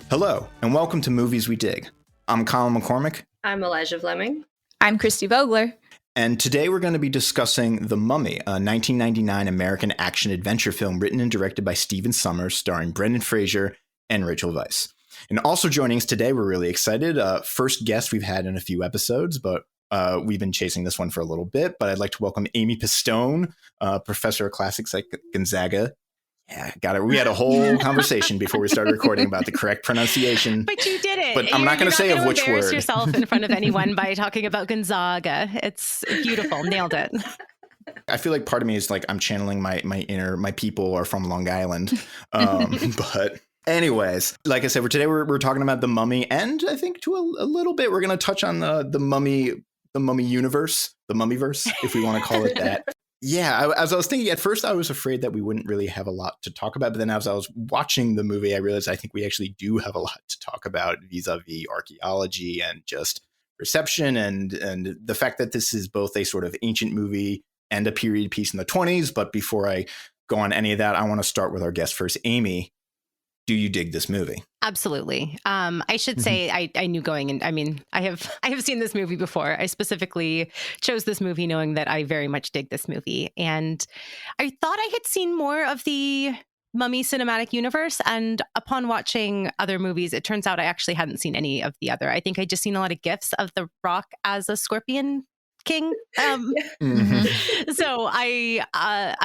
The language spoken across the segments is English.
Hello, and welcome to Movies We Dig. I'm Colin McCormick. I'm Elijah Fleming. I'm Christy Vogler. And today we're going to be discussing The Mummy, a 1999 American action-adventure film written and directed by Stephen Sommers, starring Brendan Fraser and Rachel Weisz. And also joining us today, we're really excited. First guest we've had in a few episodes, but we've been chasing this one for a little bit. But I'd like to welcome Amy Pistone, professor of classics at Gonzaga. Yeah, got it. We had a whole conversation before we started recording about the correct pronunciation. But you did it. But I'm not going to say of which word. Embarrass yourself in front of anyone by talking about Gonzaga. It's beautiful. Nailed it. I feel like part of me is like I'm channeling my people are from Long Island. But anyways, like I said, we're talking about The Mummy, and I think to a little bit we're going to touch on the Mummy universe, the Mummyverse, if we want to call it that. Yeah, as I was thinking, at first I was afraid that we wouldn't really have a lot to talk about. But then as I was watching the movie, I realized I think we actually do have a lot to talk about vis-a-vis archaeology and just reception and the fact that this is both a sort of ancient movie and a period piece in the 20s. But before I go on any of that, I want to start with our guest first. Amy, do you dig this movie? Absolutely. I should say I knew going in. I mean, I have seen this movie before. I specifically chose this movie knowing that I very much dig this movie. And I thought I had seen more of the Mummy cinematic universe. And upon watching other movies, it turns out I actually hadn't seen any of the other. I think I'd just seen a lot of GIFs of The Rock as a scorpion king. So I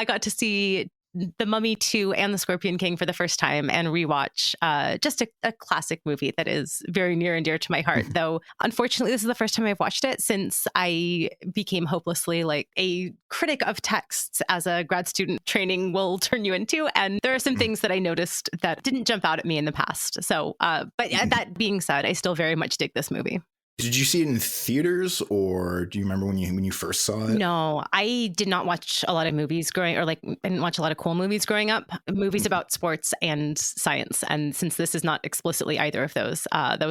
got to see The Mummy 2 and The Scorpion King for the first time and rewatch just a classic movie that is very near and dear to my heart. Though, unfortunately, this is the first time I've watched it since I became hopelessly like a critic of texts as a grad student training will turn you into. And there are some things that I noticed that didn't jump out at me in the past. So, but that being said, I still very much dig this movie. Did you see it in theaters, or do you remember when you first saw it? No, I did not watch a lot of movies I didn't watch a lot of cool movies growing up, movies about sports and science. And since this is not explicitly either of those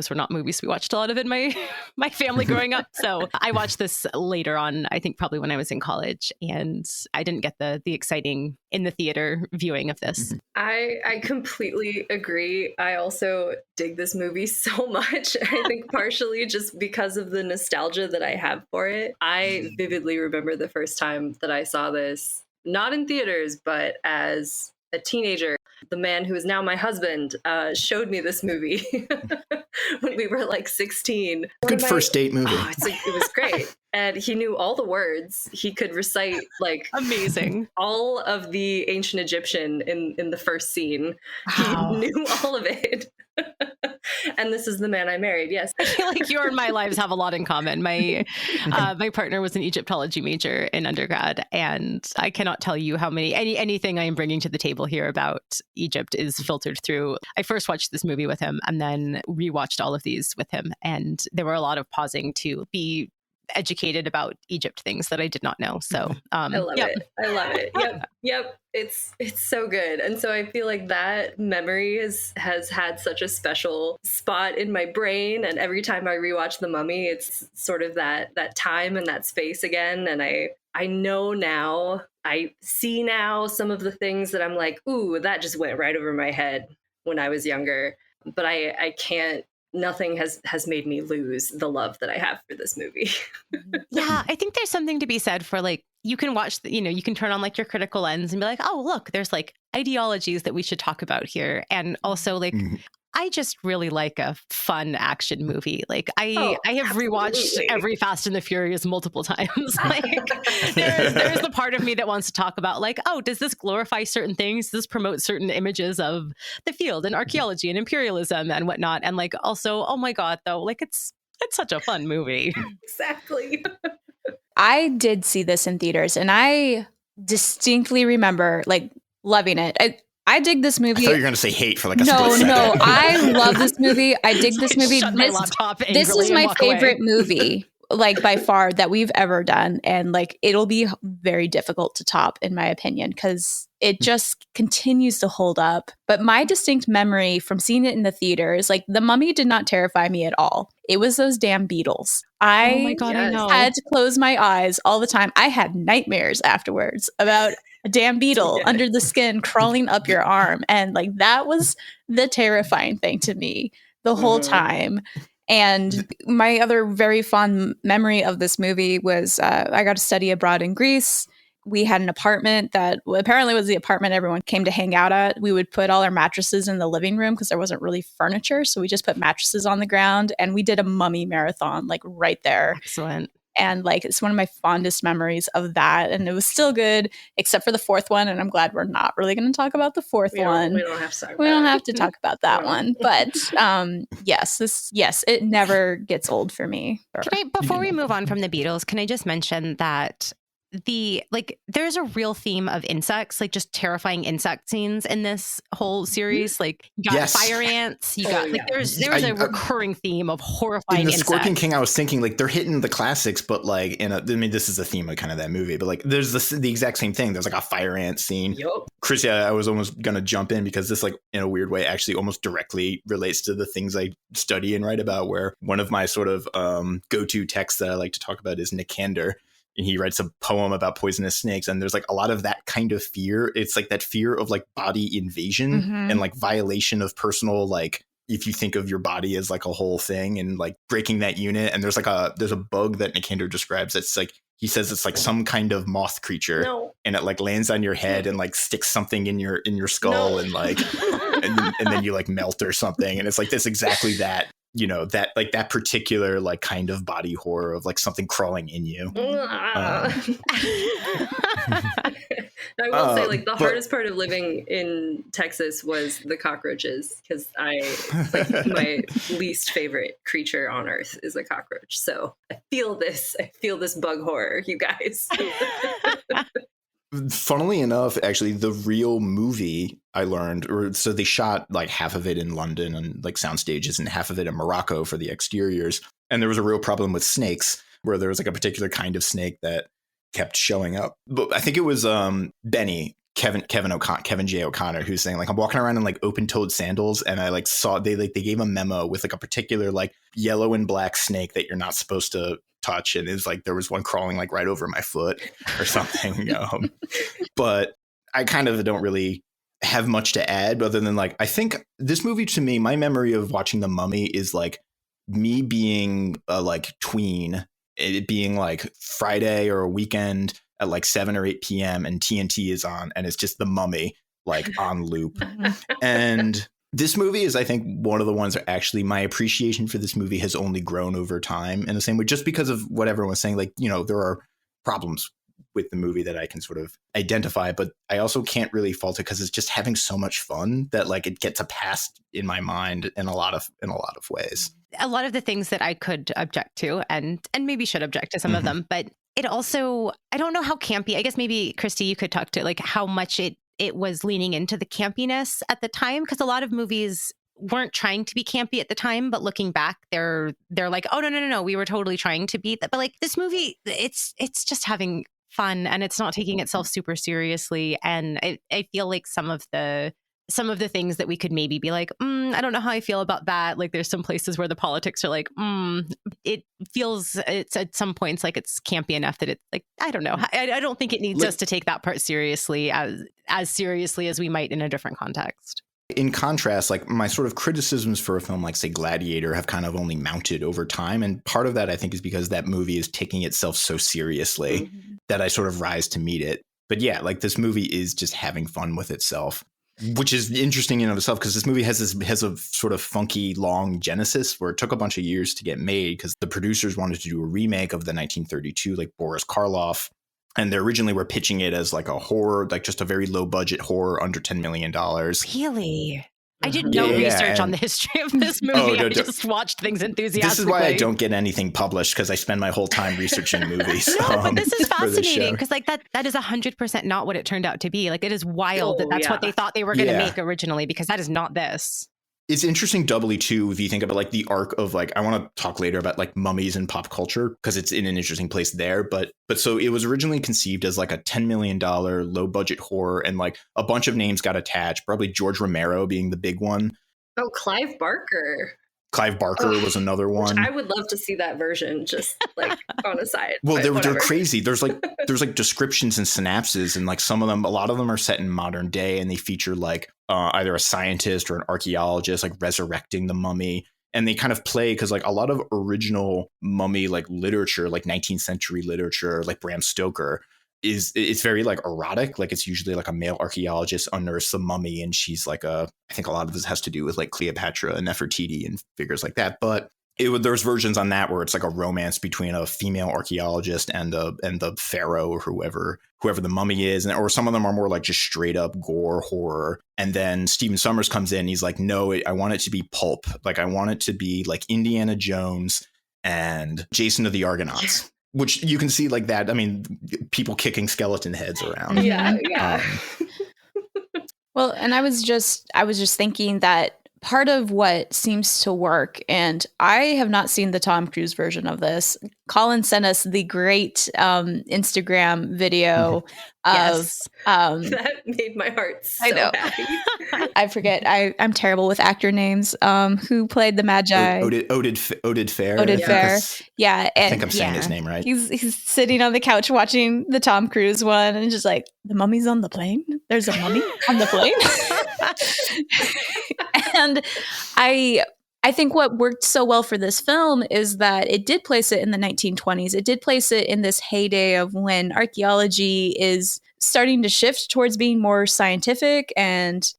were not movies we watched a lot of in my family growing up. So I watched this later on, I think probably when I was in college, and I didn't get the exciting in the theater viewing of this. I completely agree. I also dig this movie so much. I think partially just because of the nostalgia that I have for it. I vividly remember the first time that I saw this, not in theaters, but as a teenager. The man who is now my husband showed me this movie when we were like 16. Good first date movie. Oh, it was great. And he knew all the words. He could recite like amazing all of the ancient Egyptian in the first scene. Wow. He knew all of it. And this is the man I married. Yes. I feel like you and my lives have a lot in common. My partner was an Egyptology major in undergrad, and I cannot tell you how many anything I am bringing to the table here about Egypt is filtered through. I first watched this movie with him and then rewatched all of these with him, and there were a lot of pausing to be educated about Egypt things that I did not know. So I love it. I love it. Yep. It's so good. And so I feel like that memory has had such a special spot in my brain. And every time I rewatch The Mummy, it's sort of that time and that space again. And I know now, I see now some of the things that I'm like, ooh, that just went right over my head when I was younger. But I can't. Nothing has made me lose the love that I have for this movie. Yeah, I think there's something to be said for like, you can watch, you can turn on like your critical lens and be like, oh, look, there's like ideologies that we should talk about here. And also like, I just really like a fun action movie. Like I have rewatched every Fast and the Furious multiple times. Like there's the part of me that wants to talk about like, oh, does this glorify certain things? Does this promote certain images of the field and archaeology and imperialism and whatnot? And like, also, oh my God, though, like it's such a fun movie. Exactly. I did see this in theaters, and I distinctly remember like loving it. I dig this movie. I thought you were going to say hate for like a split second. No, I love this movie. I dig this movie. Shut my laptop this is my favorite movie, like by far, that we've ever done. And like, it'll be very difficult to top, in my opinion, because it just continues to hold up. But my distinct memory from seeing it in the theaters, like The Mummy did not terrify me at all. It was those damn beetles. Oh my God, I know. Had to close my eyes all the time. I had nightmares afterwards about a damn beetle under the skin crawling up your arm. And like that was the terrifying thing to me the whole time. And my other very fond memory of this movie was I got to study abroad in Greece. We had an apartment that apparently was the apartment everyone came to hang out at. We would put all our mattresses in the living room because there wasn't really furniture. So we just put mattresses on the ground and we did a mummy marathon like right there. Excellent. And like it's one of my fondest memories of that. And it was still good, except for the fourth one. And I'm glad we're not really going to talk about the fourth one. We don't have to talk about We don't have to talk about that one. But yes, it never gets old for me. Before we move on from the Beatles, can I just mention that there's a real theme of insects, like just terrifying insect scenes in this whole series. Like you got fire ants, you got there's a recurring theme of horrifying insects. In the Scorpion King, I was thinking like they're hitting the classics, but like this is the theme of kind of that movie, but like there's the exact same thing. There's like a fire ant scene. Yep. Chris, I was almost gonna jump in because this like in a weird way actually almost directly relates to the things I study and write about, where one of my sort of go-to texts that I like to talk about is Nick Kander. And he writes a poem about poisonous snakes. And there's like a lot of that kind of fear. It's like that fear of like body invasion and like violation of personal, like if you think of your body as like a whole thing and like breaking that unit. And there's a bug that Nikander describes that's like, he says it's like some kind of moth creature and it like lands on your head and like sticks something in your skull and like, and then you like melt or something. And it's like this exactly that. You know, that like that particular like kind of body horror of like something crawling in you. I will say like the hardest part of living in Texas was the cockroaches, because my least favorite creature on earth is a cockroach. So I feel this bug horror, you guys. Funnily enough, actually, the real movie I learned, so they shot like half of it in London on like sound stages and half of it in Morocco for the exteriors. And there was a real problem with snakes, where there was like a particular kind of snake that kept showing up. But I think it was Benny, Kevin J. O'Connor, who's saying like, I'm walking around in like open-toed sandals, and I like saw they gave a memo with like a particular like yellow and black snake that you're not supposed to touch, and it's like there was one crawling like right over my foot or something. But I kind of don't really have much to add other than like I think this movie, to me, my memory of watching The Mummy is like me being a like tween, it being like Friday or a weekend at like 7 or 8 p.m. and TNT is on and it's just The Mummy like on loop. And this movie is, I think, one of the ones that actually my appreciation for this movie has only grown over time in the same way, just because of what everyone was saying. Like, you know, there are problems with the movie that I can sort of identify, but I also can't really fault it because it's just having so much fun that like it gets a pass in my mind in a lot of ways. A lot of the things that I could object to and maybe should object to some of them, but it also, I don't know how campy, I guess maybe Christy, you could talk to like how much it was leaning into the campiness at the time, because a lot of movies weren't trying to be campy at the time, but looking back, they're like, oh no, we were totally trying to be that. But like this movie, it's just having fun and it's not taking itself super seriously. And I feel like some of the things that we could maybe be like, I don't know how I feel about that. Like there's some places where the politics are like, it feels, it's at some points like it's campy enough that it's like, I don't know. I don't think it needs us to take that part seriously as seriously as we might in a different context. In contrast, like my sort of criticisms for a film like, say, Gladiator have kind of only mounted over time. And part of that, I think, is because that movie is taking itself so seriously that I sort of rise to meet it. But yeah, like this movie is just having fun with itself, which is interesting in and of itself, because this movie has a sort of funky long genesis where it took a bunch of years to get made because the producers wanted to do a remake of the 1932, like Boris Karloff. And they originally were pitching it as like a horror, like just a very low budget horror under $10 million. Really? I did no research on the history of this movie. I just watched things enthusiastically. This is why I don't get anything published, because I spend my whole time researching movies. No, but this is fascinating because like that is 100% not what it turned out to be. Like it is wild that's what they thought they were going to make originally, because that is not this. It's interesting doubly too if you think about like the arc of like, I want to talk later about like mummies and pop culture because it's in an interesting place there. But so it was originally conceived as like a $10 million low budget horror, and like a bunch of names got attached, probably George Romero being the big one. Oh, Clive Barker. Clive Barker was another one. I would love to see that version, just like on a side. Well, they're crazy. There's like descriptions and synapses, and like some of them, a lot of them are set in modern day, and they feature like either a scientist or an archaeologist like resurrecting the mummy. And they kind of play because like a lot of original mummy like literature, like 19th century literature, like Bram Stoker, it's very like erotic. Like it's usually like a male archaeologist unearths the mummy, and she's like I think a lot of this has to do with like Cleopatra and Nefertiti and figures like that. But there's versions on that where it's like a romance between a female archaeologist and the pharaoh or whoever the mummy is, or some of them are more like just straight up gore horror. And then Stephen Sommers comes in, he's like, no, I want it to be pulp. Like I want it to be like Indiana Jones and Jason of the Argonauts. Which you can see like that. I mean, people kicking skeleton heads around. Yeah. Well, and I was just thinking that part of what seems to work, and I have not seen the Tom Cruise version of this. Colin sent us the great Instagram video of that made my heart so happy. I forget. I'm terrible with actor names. Who played the Magi? Oded Fair. Oded Fair. Yeah, I think I'm saying his name right. He's sitting on the couch watching the Tom Cruise one, and just like, the mummy's on the plane. There's a mummy on the plane. And I think what worked so well for this film is that it did place it in the 1920s. It did place it in this heyday of when archaeology is starting to shift towards being more scientific and,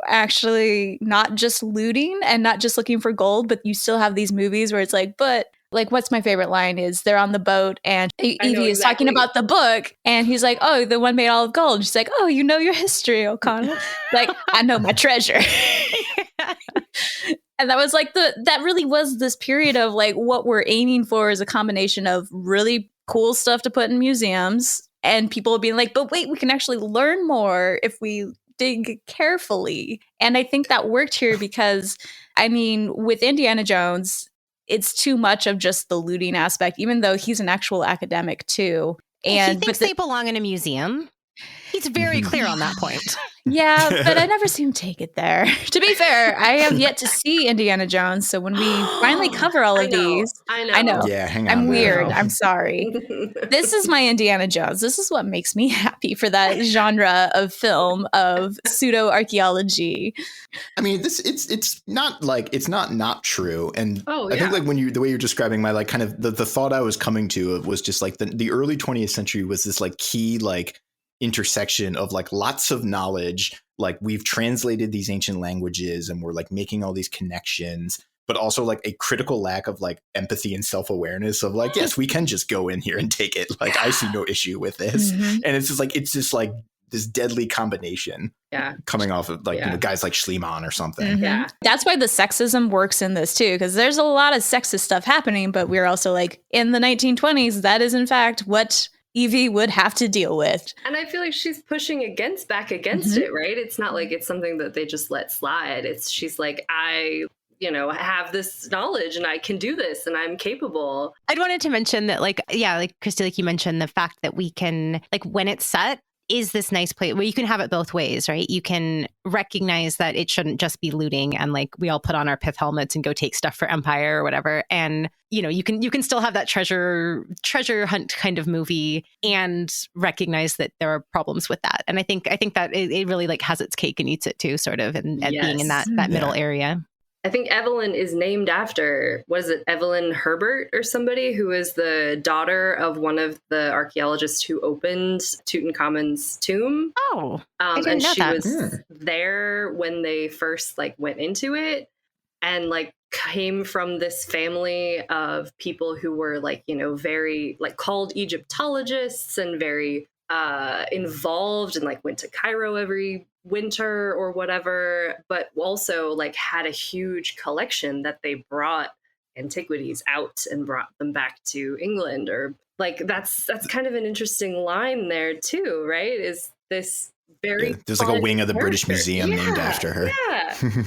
actually not just looting and not just looking for gold, but you still have these movies where it's like, but like, what's my favorite line is they're on the boat and Evie is talking about the book and he's like, oh, the one made all of gold. She's like, oh, you know your history, O'Connell. Like, I know my treasure. And that was like that really was this period of like what we're aiming for is a combination of really cool stuff to put in museums and people being like, but wait, we can actually learn more if we dig carefully. And I think that worked here because, I mean, with Indiana Jones, it's too much of just the looting aspect, even though he's an actual academic too. And he thinks they belong in a museum. He's very clear on that point. Yeah, but I never see him take it there. To be fair, I have yet to see Indiana Jones. So when we finally cover all of these, I know. Yeah, hang on. I'm weird. I'm sorry. This is my Indiana Jones. This is what makes me happy for that genre of film of pseudo archaeology. I mean, it's not true. And I think like the way you're describing my like kind of the thought I was coming to was just like the early 20th century was this like key like intersection of like lots of knowledge, like we've translated these ancient languages and we're like making all these connections, but also like a critical lack of like empathy and self-awareness of like, yes, we can just go in here and take it. Like I see no issue with this. And it's just like this deadly combination coming off of like guys like Schliemann or something. Yeah. That's why the sexism works in this too, because there's a lot of sexist stuff happening, but we're also like in the 1920s, that is in fact what Evie would have to deal with. And I feel like she's pushing back against it, right? It's not like it's something that they just let slide. She's like, I have this knowledge and I can do this and I'm capable. I'd wanted to mention that like Christy, like you mentioned, the fact that we can, like when it's set, is this nice place where you can have it both ways, right? You can recognize that it shouldn't just be looting and like we all put on our pith helmets and go take stuff for Empire or whatever. And, you can still have that treasure hunt kind of movie and recognize that there are problems with that. And I think that it really like has its cake and eats it too, sort of, and being in that middle area. I think Evelyn is named after, Evelyn Herbert or somebody who is the daughter of one of the archaeologists who opened Tutankhamun's tomb. Oh, I didn't know she that. was there when they first like went into it and like came from this family of people who were like, very like called Egyptologists and very involved and like went to Cairo every winter or whatever, but also like had a huge collection that they brought antiquities out and brought them back to England. Or like that's kind of an interesting line there too, right? Is this very there's like a wing of the British Museum named after her.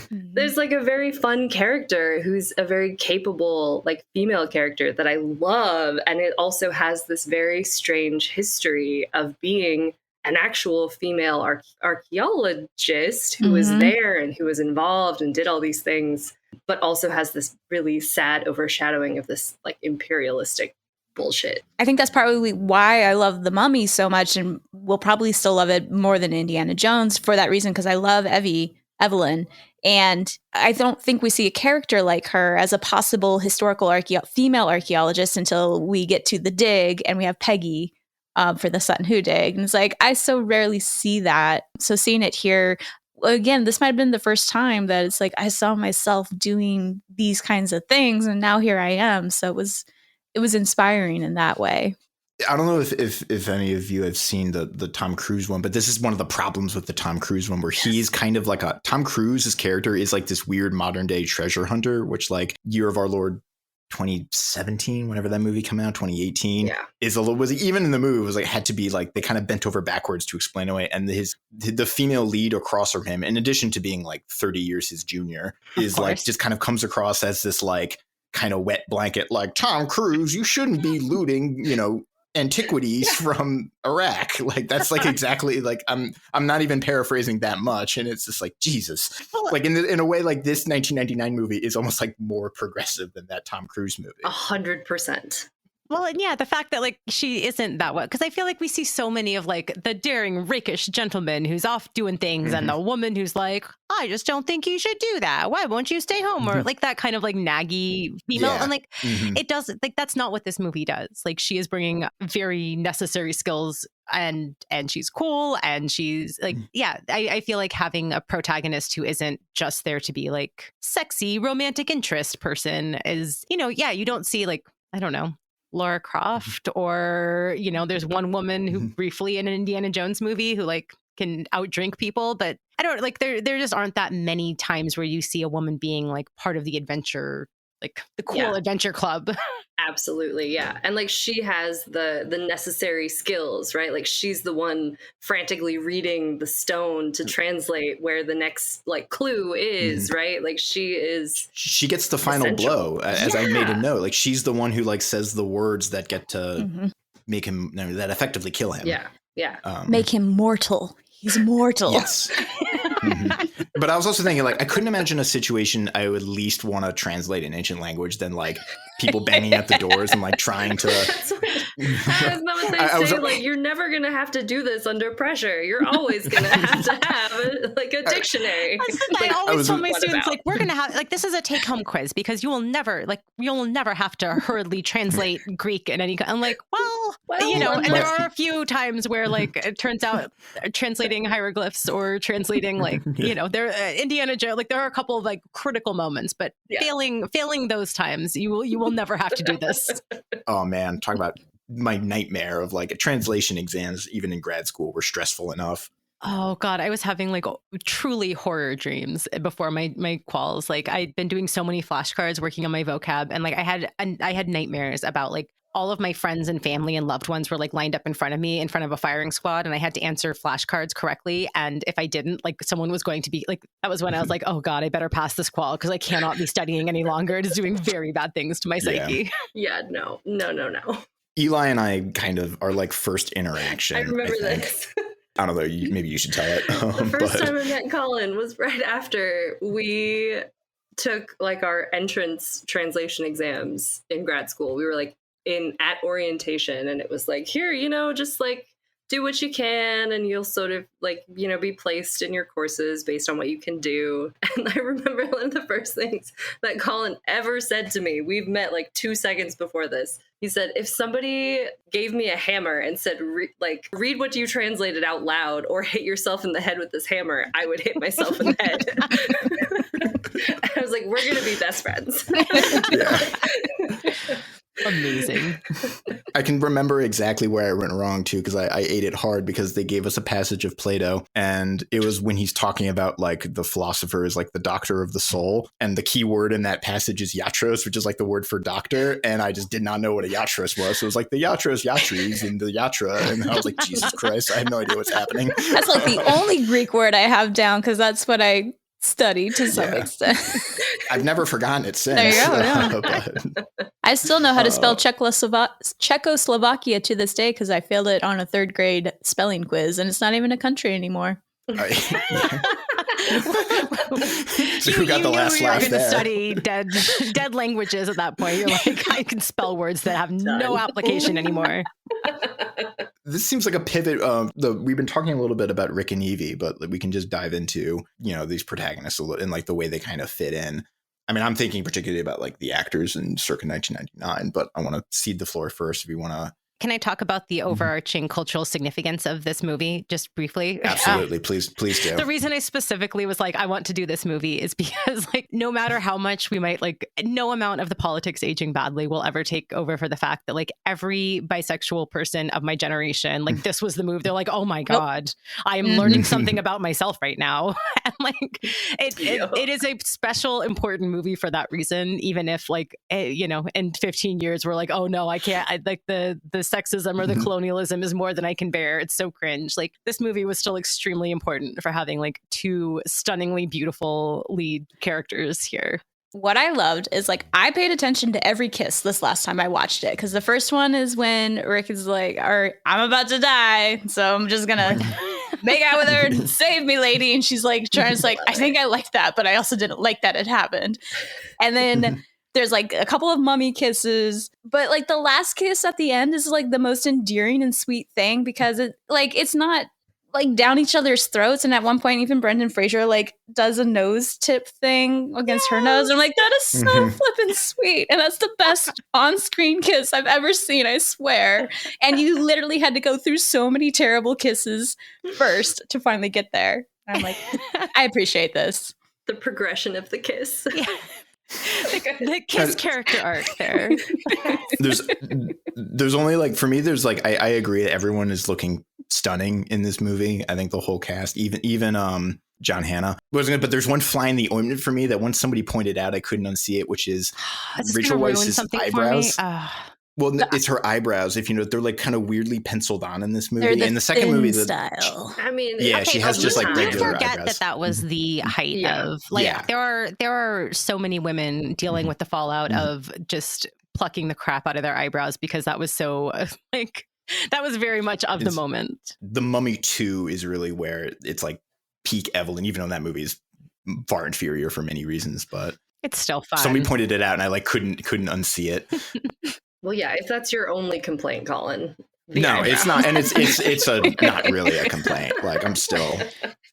There's like a very fun character who's a very capable like female character that I love, and it also has this very strange history of being an actual female archaeologist who was there and who was involved and did all these things. but also has this really sad overshadowing of this like imperialistic bullshit. I think that's probably why I love The Mummy so much, and will probably still love it more than Indiana Jones for that reason, because I love Evelyn. And I don't think we see a character like her as a possible historical female archaeologist until we get to The Dig and we have Peggy for the Sutton Hoo Dig. And it's like, I so rarely see that. So seeing it here, again, this might have been the first time that it's like I saw myself doing these kinds of things, and now here I am. So it was inspiring in that way. I don't know if any of you have seen the Tom Cruise one, but this is one of the problems with the Tom Cruise one, where he's kind of like Tom Cruise's character is like this weird modern day treasure hunter, which like Year of Our Lord 2017, whenever that movie came out, 2018, was even in the movie was like had to be like they kind of bent over backwards to explain away. And the female lead across from him, in addition to being like 30 years his junior, is like just kind of comes across as this like kind of wet blanket, like, Tom Cruise, you shouldn't be looting, antiquities from Iraq. Like that's like exactly like I'm not even paraphrasing that much, and it's just like Jesus. Like in a way, like this 1999 movie is almost like more progressive than that Tom Cruise movie. 100%. Well, and yeah, the fact that like she isn't that way, because I feel like we see so many of like the daring, rakish gentleman who's off doing things, and the woman who's like, I just don't think you should do that. Why won't you stay home? Or like that kind of like naggy female. And like it doesn't like that's not what this movie does. Like she is bringing very necessary skills, and she's cool, and she's like, I feel like having a protagonist who isn't just there to be like sexy romantic interest person is, you don't see like, I don't know, Lara Croft, or there's one woman who briefly in an Indiana Jones movie who like can outdrink people, but I don't like there just aren't that many times where you see a woman being like part of the adventure, like the cool adventure club. Absolutely, yeah. And like she has the necessary skills, right? Like she's the one frantically reading the stone to translate where the next like clue is, right? Like she gets the final blow, as I made a note. Like she's the one who like says the words that get to make him, that effectively kill him. Yeah. Make him mortal. He's mortal. Yes. But I was also thinking, like, I couldn't imagine a situation I would least want to translate in ancient language than like people banging at the doors and like trying to. That's what they say. Like, you're never gonna have to do this under pressure. You're always gonna have to have a dictionary. I always tell my students, like, we're gonna have like this is a take-home quiz because you will never have to hurriedly translate Greek in any. I'm like, well, and there are a few times where like it turns out translating hieroglyphs or translating like there Indiana Jones, like there are a couple of like critical moments, but failing those times, you will never have to do this. Oh man, talk about my nightmare of like translation exams, even in grad school, were stressful enough. Oh God, I was having like truly horror dreams before my quals. Like I'd been doing so many flashcards working on my vocab, and like I had nightmares about like all of my friends and family and loved ones were like lined up in front of me in front of a firing squad, and I had to answer flashcards correctly. And if I didn't, like someone was going to be like, that was when I was like, oh God, I better pass this qual because I cannot be studying any longer. It is doing very bad things to my psyche. Yeah, no. Eli and I kind of are like first interaction. I remember this. I don't know, maybe you should tell it. The first time I met Colin was right after we took like our entrance translation exams in grad school. We were like at orientation, and it was like, here, just like do what you can, and you'll sort of like, be placed in your courses based on what you can do. And I remember one of the first things that Colin ever said to me, we've met like 2 seconds before this. He said, if somebody gave me a hammer and said, read what you translated out loud or hit yourself in the head with this hammer, I would hit myself in the head. I was like, we're going to be best friends. Amazing. I can remember exactly where I went wrong too, because I ate it hard because they gave us a passage of Plato, and it was when he's talking about like the philosopher is like the doctor of the soul, and the key word in that passage is iatros, which is like the word for doctor, and I just did not know what a iatros was. So it was like the iatros, iatries, and the iatra, and I was like, Jesus Christ, I have no idea what's happening. That's like the only Greek word I have down, because that's what I study to some extent. I've never forgotten it since. There you go. I still know how to spell Czechoslovakia to this day because I failed it on a 3rd grade spelling quiz, and it's not even a country anymore. So who got the last laugh You're going to there? study dead languages at that point. You're like, I can spell words that have no application anymore. This seems like a pivot. We've been talking a little bit about Rick and Evie, but we can just dive into, these protagonists a little and like the way they kind of fit in. I mean, I'm thinking particularly about like the actors in circa 1999, but I want to cede the floor first if you want to. Can I talk about the overarching cultural significance of this movie just briefly? Absolutely. Please do. The reason I specifically was like, I want to do this movie is because like, no matter how much we might like, no amount of the politics aging badly will ever take over for the fact that like every bisexual person of my generation, like this was the move. They're like, oh my God, I am learning something about myself right now. And like, it is a special, important movie for that reason. Even if like, in 15 years, we're like, oh no, I can't, like the sexism or the colonialism is more than I can bear. It's so cringe. Like this movie was still extremely important for having like two stunningly beautiful lead characters here. What I loved is like I paid attention to every kiss this last time I watched it, because the first one is when Rick is like, all right, I'm about to die, so I'm just gonna make out with her and save me, lady. And she's like trying to like, I think I liked that, but I also didn't like that it happened. And then there's like a couple of mummy kisses, but like the last kiss at the end is like the most endearing and sweet thing, because it's not like down each other's throats. And at one point, even Brendan Fraser like does a nose tip thing against her nose. I'm like, that is so flippin' sweet. And that's the best on-screen kiss I've ever seen, I swear. And you literally had to go through so many terrible kisses first to finally get there. I'm like, I appreciate this. The progression of the kiss. Yeah. The kiss character arc there. There's only like, for me, there's like, I agree that everyone is looking stunning in this movie. I think the whole cast, even John Hannah wasn't good, but there's one fly in the ointment for me that once somebody pointed out, I couldn't unsee it, which is Rachel Weisz's eyebrows. Well, it's her eyebrows. If they're like kind of weirdly penciled on in this movie. In the second movie, style. I mean, yeah, she has just like regular forget eyebrows. that was the height of like there are so many women dealing with the fallout of just plucking the crap out of their eyebrows, because that was so like that was very much of the moment. The Mummy 2 is really where it's like peak Evelyn, even though that movie is far inferior for many reasons, but it's still fun. Somebody pointed it out and I like couldn't unsee it. Well, yeah, if that's your only complaint, Colin. No, it's not. And it's not really a complaint. Like I'm still.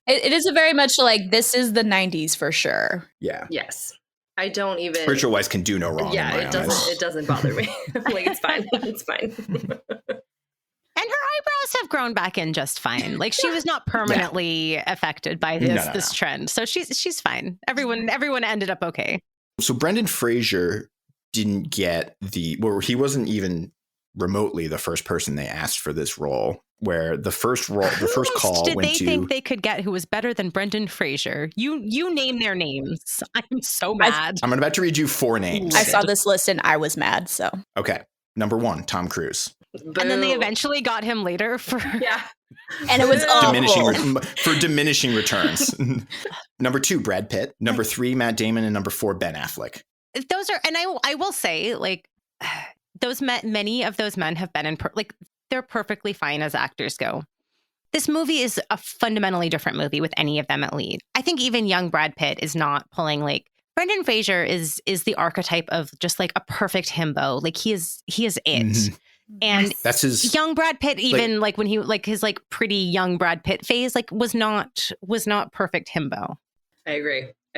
It is a very much like, this is the 90s for sure. Yeah. Yes. I don't even. Rachel Weisz can do no wrong. Yeah, in my it eyes. it doesn't bother me. Like it's fine. It's fine. And her eyebrows have grown back in just fine. Like she was not permanently affected by this trend. So she's fine. Everyone ended up okay. So Brendan Fraser didn't get he wasn't even remotely the first person they asked for this role, where the first call did went they to think they could get who was better than Brendan Fraser? You name their names. I'm so mad. I'm about to read you 4 names. I saw this list and I was mad. So okay, number 1, Tom Cruise. Boo. And then they eventually got him later for and it was diminishing returns. Number 2, Brad Pitt. Number 3, Matt Damon, and number 4, Ben Affleck. Those are, and I will say, like, many of those men have been in they're perfectly fine as actors go. This movie is a fundamentally different movie with any of them at lead. I think even young Brad Pitt is not pulling like Brendan Fraser is the archetype of just like a perfect himbo. Like he is it. Mm-hmm. And that's his young Brad Pitt, even like when he like his like pretty young Brad Pitt phase, like was not perfect himbo. I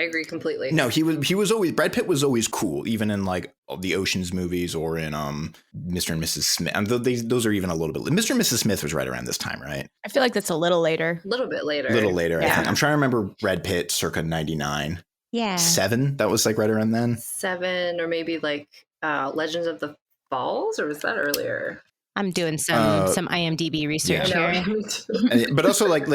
agree completely. No, he was always, Brad Pitt was always cool, even in like the Ocean's movies or in Mr. and Mrs. Smith. And those are even a little bit. Mr. and Mrs. Smith was right around this time, right? I feel like that's a little later. A little bit later. Yeah. I think. I'm trying to remember Brad Pitt circa 99. Yeah. 7? That was like right around then? 7 or maybe like Legends of the Falls, or was that earlier? I'm doing some IMDb research here. But also like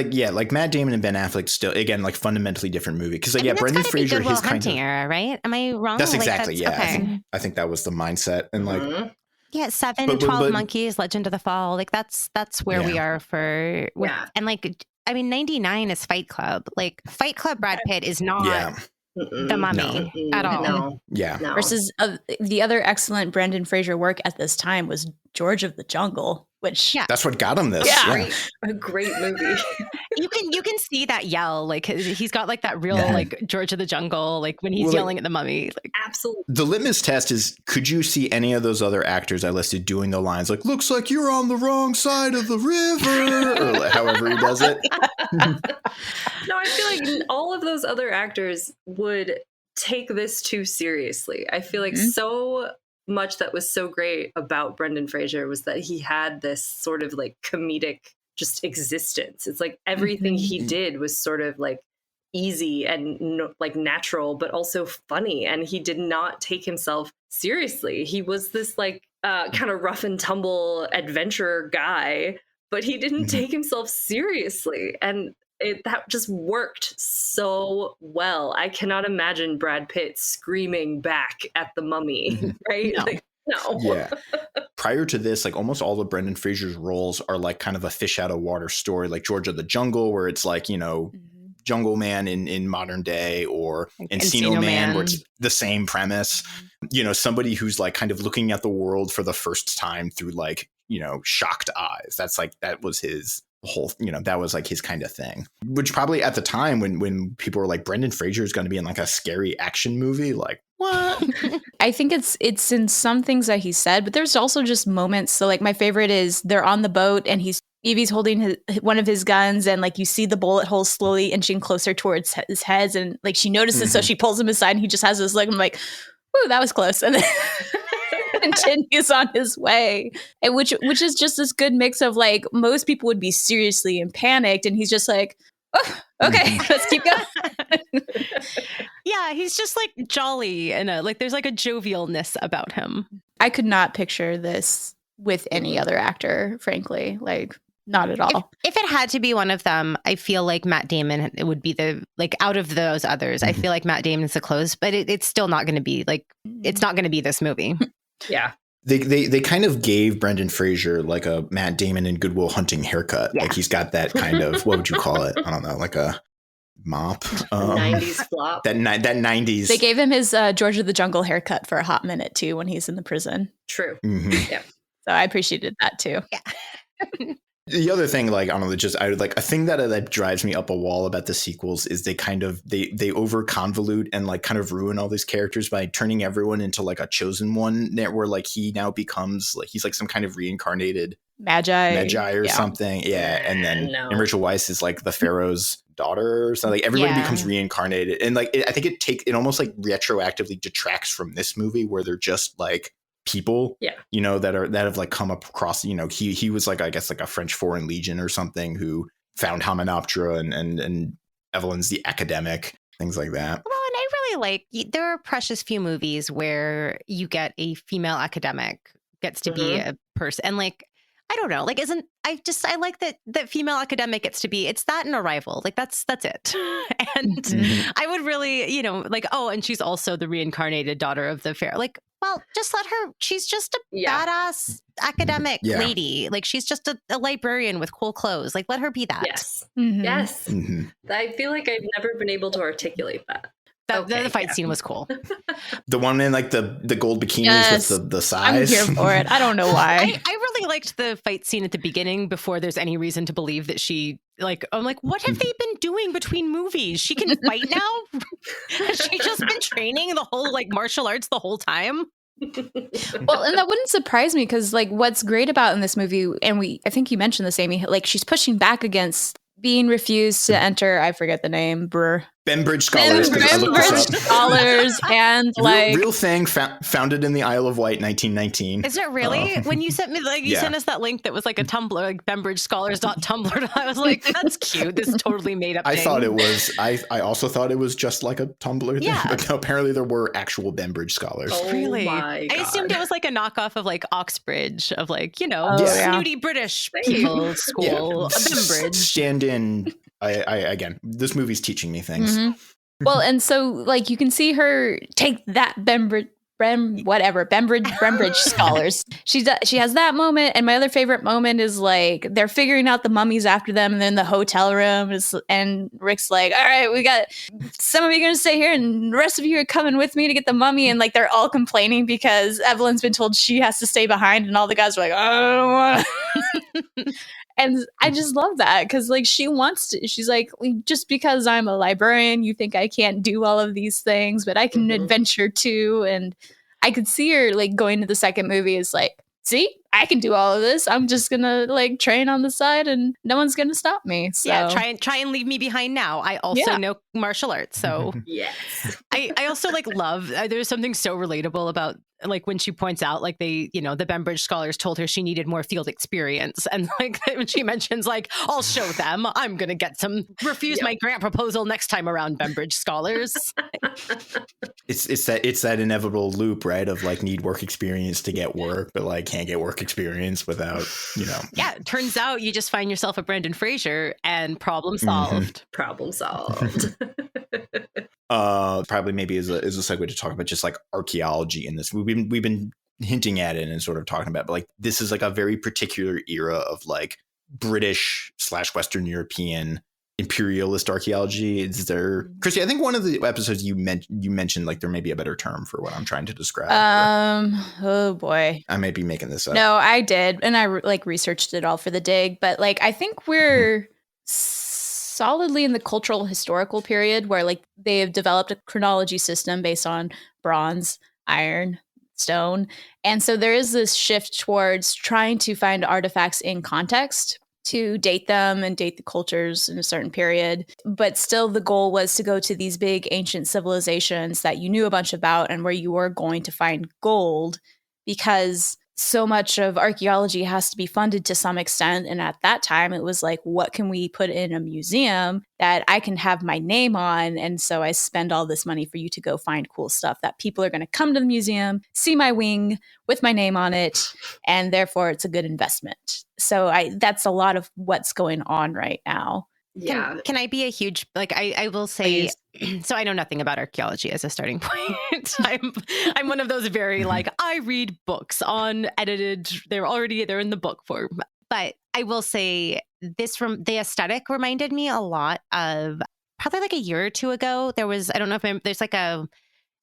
Matt Damon and Ben Affleck still, again, like fundamentally different movie. Because Brendan Fraser, his Hunting era, right? Am I wrong? That's exactly, Okay. I think that was the mindset. And like, yeah, 7, 12 Monkeys, Legend of the Fall. Like that's where we are and like, I mean, 99 is Fight Club. Like Fight Club Brad Pitt is not the Mummy at all. No. Yeah. No. Versus the other excellent Brendan Fraser work at this time was George of the Jungle. which that's what got him this. Yeah. A great movie. You can see that yell, like he's got like that real like George of the Jungle, like when he's yelling at the mummy. Like, absolutely. The litmus test is, could you see any of those other actors I listed doing the lines like, looks like you're on the wrong side of the river, or however he does it? No, I feel like all of those other actors would take this too seriously. I feel like so much that was so great about Brendan Fraser was that he had this sort of like comedic just existence. It's like everything he did was sort of like easy and like natural, but also funny. And he did not take himself seriously. He was this like kind of rough and tumble adventurer guy, but he didn't take himself seriously. And that just worked so well. I cannot imagine Brad Pitt screaming back at the mummy, right? No. Like, no. Yeah. Prior to this, like almost all of Brendan Fraser's roles are like kind of a fish out of water story, like George of the Jungle, where it's like, you know, Jungle Man in modern day, or Encino Man, where it's the same premise. You know, somebody who's like kind of looking at the world for the first time through like, you know, shocked eyes. That's like, that was his whole, you know, that was like his kind of thing, which probably at the time when people were like, Brendan Fraser is going to be in like a scary action movie, like, what? I think it's in some things that he said, but there's also just moments. So like my favorite is they're on the boat and Evie's holding one of his guns, and like you see the bullet holes slowly inching closer towards his head, and like she notices, so she pulls him aside and he just has this look. I'm like, "Ooh, that was close," and then continues on his way. And which is just this good mix of like most people would be seriously and panicked, and he's just like, oh, okay, let's keep going. yeah, he's just like jolly and like there's like a jovialness about him. I could not picture this with any other actor, frankly. Like, not at all. If it had to be one of them, I feel like Matt Damon, it would be the, like, out of those others, I feel like Matt Damon's the close, but it's still not going to be like, it's not going to be this movie. Yeah. They kind of gave Brendan Fraser like a Matt Damon in Good Will Hunting haircut. Yeah. Like he's got that kind of, what would you call it? I don't know, like a mop. 90s flop. That 90s. They gave him his George of the Jungle haircut for a hot minute too when he's in the prison. True. Mm-hmm. Yeah. So I appreciated that too. Yeah. The other thing, like, I don't know, just I would like a thing that drives me up a wall about the sequels is they kind of they over convolute and like kind of ruin all these characters by turning everyone into like a chosen one, where like he now becomes like he's like some kind of reincarnated Magi or something. Yeah. And then and Rachel Weisz is like the Pharaoh's daughter or something. Like everybody becomes reincarnated. And like I think it almost like retroactively detracts from this movie where they're just like people, you know, that have like come across, you know, he was like, I guess like a French Foreign Legion or something who found Hymenoptera and Evelyn's the academic, things like that. Well, and I really like, there are precious few movies where you get a female academic gets to be a person. And like, I don't know, like, I like that female academic gets to be, it's that and Arrival. Like that's it. And I would really, you know, like, oh, and she's also the reincarnated daughter of the Pharaoh. Like, well, just let her, she's just a badass academic lady. Like she's just a librarian with cool clothes. Like let her be that. Yes. Yes. I feel like I've never been able to articulate that. The fight scene was cool. The one in like the gold bikinis with the size. I'm here for it. I don't know why. I really liked the fight scene at the beginning before there's any reason to believe that she, like, I'm like, what have they been doing between movies? She can fight now? Has she just been training the whole like martial arts the whole time? Well, and that wouldn't surprise me because like what's great about in this movie, and I think you mentioned this, Amy, like she's pushing back against being refused to enter, I forget the name, Bembridge Scholars. Bembridge Scholars and like real thing founded in the Isle of Wight, 1919. Is it really? When you sent me like you sent us that link that was like a Tumblr, like BembridgeScholars.tumblr, I was like, that's cute. This is totally made up. I thought it was. I also thought it was just like a Tumblr thing, but no, apparently there were actual Bembridge Scholars. Oh, really? My God. I assumed it was like a knockoff of like Oxbridge, of like, you know, snooty British people school. Bembridge. Stand in. I again, this movie's teaching me things. Well, and so like you can see her take that Bembridge Brembridge scholars. She has that moment, and my other favorite moment is like they're figuring out the mummies after them, and then the hotel room and Rick's like, "All right, we got some of you gonna stay here, and the rest of you are coming with me to get the mummy." And like they're all complaining because Evelyn's been told she has to stay behind, and all the guys are like, "I don't want." And I just love that because like she wants to. She's like, just because I'm a librarian, you think I can't do all of these things, but I can adventure too. And I could see her like going to the second movie is like, see, I can do all of this. I'm just gonna like train on the side, and no one's gonna stop me. So yeah, try and leave me behind now. I also know martial arts, so yes. I also like love. There's something so relatable about like when she points out like the Bembridge scholars told her she needed more field experience, and like when she mentions like I'll show them, I'm gonna get some. Refuse my grant proposal next time around, Bembridge scholars. It's that inevitable loop, right? Of like need work experience to get work, but like can't get work experience without, Yeah, it turns out you just find yourself a Brendan Fraser and problem solved. Problem solved. Probably maybe as a segue to talk about just like archaeology in this. We've been hinting at it and sort of talking about, but like this is like a very particular era of like British / Western European imperialist archaeology. Is there, Chrissy? I think one of the episodes you mentioned like there may be a better term for what I'm trying to describe. Oh boy, I might be making this up. No, I did, and I like researched it all for the dig. But like I think we're solidly in the cultural historical period where like they have developed a chronology system based on bronze, iron, stone, and so there is this shift towards trying to find artifacts in context to date them and date the cultures in a certain period. But still the goal was to go to these big ancient civilizations that you knew a bunch about and where you were going to find gold, because so much of archaeology has to be funded to some extent. And at that time, it was like, what can we put in a museum that I can have my name on? And so I spend all this money for you to go find cool stuff that people are going to come to the museum, see my wing with my name on it, and therefore it's a good investment. So that's a lot of what's going on right now. Yeah. Can I be a huge, like, I will say, so I know nothing about archaeology as a starting point. I'm one of those very like, I read books on edited, they're in the book form. But I will say this, from the aesthetic reminded me a lot of probably like a year or two ago. There was, I don't know if there's like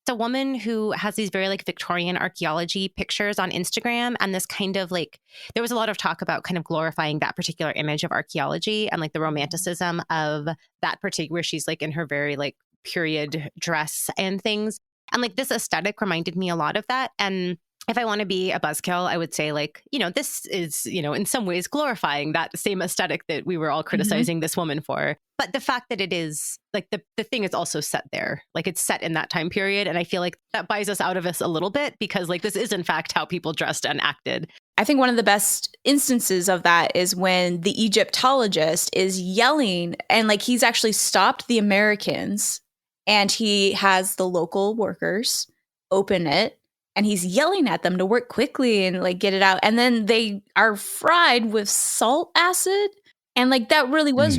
it's a woman who has these very like Victorian archaeology pictures on Instagram, and this kind of like, there was a lot of talk about kind of glorifying that particular image of archaeology and like the romanticism of that particular, where she's like in her very like period dress and things. And like this aesthetic reminded me a lot of that. And if I want to be a buzzkill, I would say like, this is, in some ways glorifying that same aesthetic that we were all criticizing this woman for. But the fact that it is like the thing is also set there, like it's set in that time period. And I feel like that buys us out of us a little bit, because like this is in fact how people dressed and acted. I think one of the best instances of that is when the Egyptologist is yelling, and like he's actually stopped the Americans, and he has the local workers open it, and he's yelling at them to work quickly and like get it out. And then they are fried with salt acid. And like that really was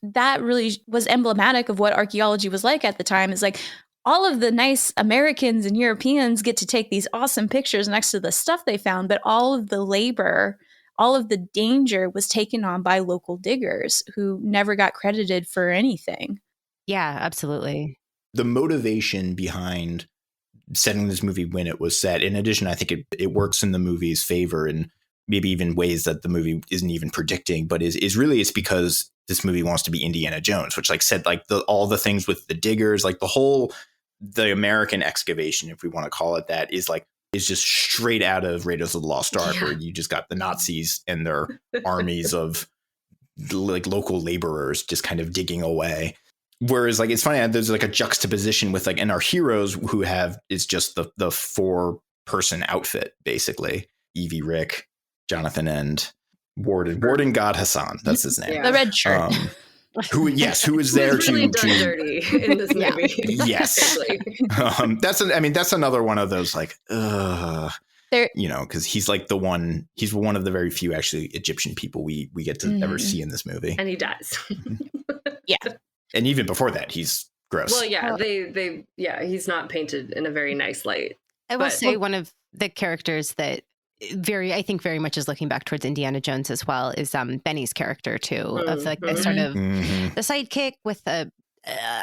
that really was emblematic of what archaeology was like at the time. Is like all of the nice Americans and Europeans get to take these awesome pictures next to the stuff they found, but all of the labor, all of the danger was taken on by local diggers who never got credited for anything. Yeah, absolutely. The motivation behind setting this movie when it was set, in addition, I think it works in the movie's favor in maybe even ways that the movie isn't even predicting, but is really, it's because this movie wants to be Indiana Jones, which like said like all the things with the diggers, like the American excavation, if we want to call it that, is just straight out of Raiders of the Lost Ark, where you just got the Nazis and their armies of like local laborers just kind of digging away. Whereas like, it's funny, there's like a juxtaposition with like, and our heroes who have, it's just the 4-person outfit, basically. Evie, Rick, Jonathan, and Warden God Hassan. That's his name. Yeah. The red shirt. Who is there really to done dirty in this movie. Yes. That's another one of those like, because he's like he's one of the very few actually Egyptian people we get to ever see in this movie. And he dies. Yeah. And even before that, he's gross. Well, yeah, he's not painted in a very nice light. I will say one of the characters that I think very much is looking back towards Indiana Jones as well is Benny's character too, of like the sort of the sidekick with a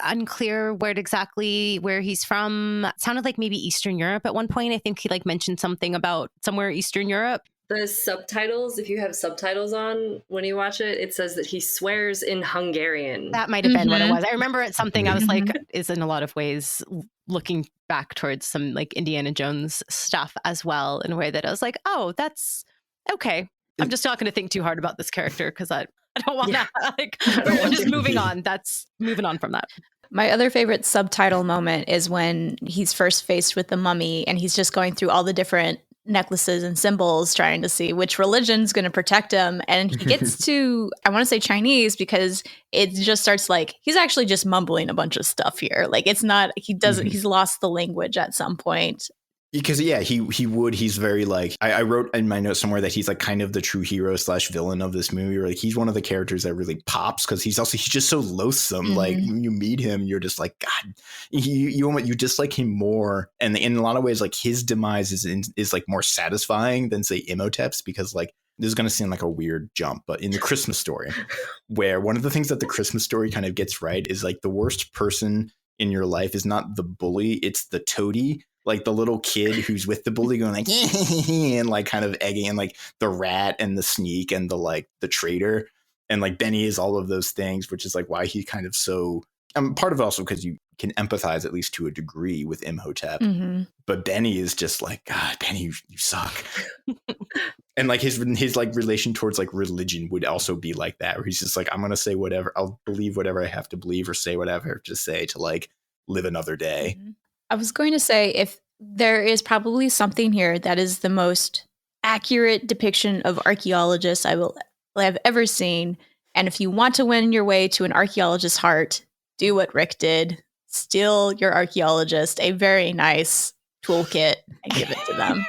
unclear where he's from. It sounded like maybe Eastern Europe at one point. I think he like mentioned something about somewhere Eastern Europe. The subtitles, if you have subtitles on when you watch it, it says that he swears in Hungarian. That might have been what it was. I remember it's something I was like, is in a lot of ways looking back towards some like Indiana Jones stuff as well, in a way that I was like, oh, that's okay. I'm just not going to think too hard about this character because I don't want that. Like, I'm just moving on. That's moving on from that. My other favorite subtitle moment is when he's first faced with the mummy and he's just going through all the different necklaces and symbols trying to see which religion's going to protect him, and he gets to, I want to say Chinese, because it just starts like he's actually just mumbling a bunch of stuff here. Like it's not, he's lost the language at some point. Because he's very like, I wrote in my notes somewhere that he's like kind of the true hero / villain of this movie. Or like he's one of the characters that really pops because he's just so loathsome. Like when you meet him, you're just like, God, you dislike him more. And in a lot of ways, like his demise is like more satisfying than say Imhotep's, because like this is going to seem like a weird jump, but in the Christmas Story, where one of the things that the Christmas Story kind of gets right is like the worst person in your life is not the bully, it's the toady. Like the little kid who's with the bully going like, and like kind of egging, and like the rat and the sneak and the traitor. And like Benny is all of those things, which is like why he kind of so, part of it also because you can empathize at least to a degree with Imhotep. But Benny is just like, God, Benny, you suck. And like his like relation towards like religion would also be like that, where he's just like, I'm going to say whatever, I'll believe whatever I have to believe or say whatever I have to say to like live another day. I was going to say, if there is probably something here that is the most accurate depiction of archaeologists I have ever seen, and if you want to win your way to an archaeologist's heart, do what Rick did. Steal your archaeologist a very nice toolkit and give it to them.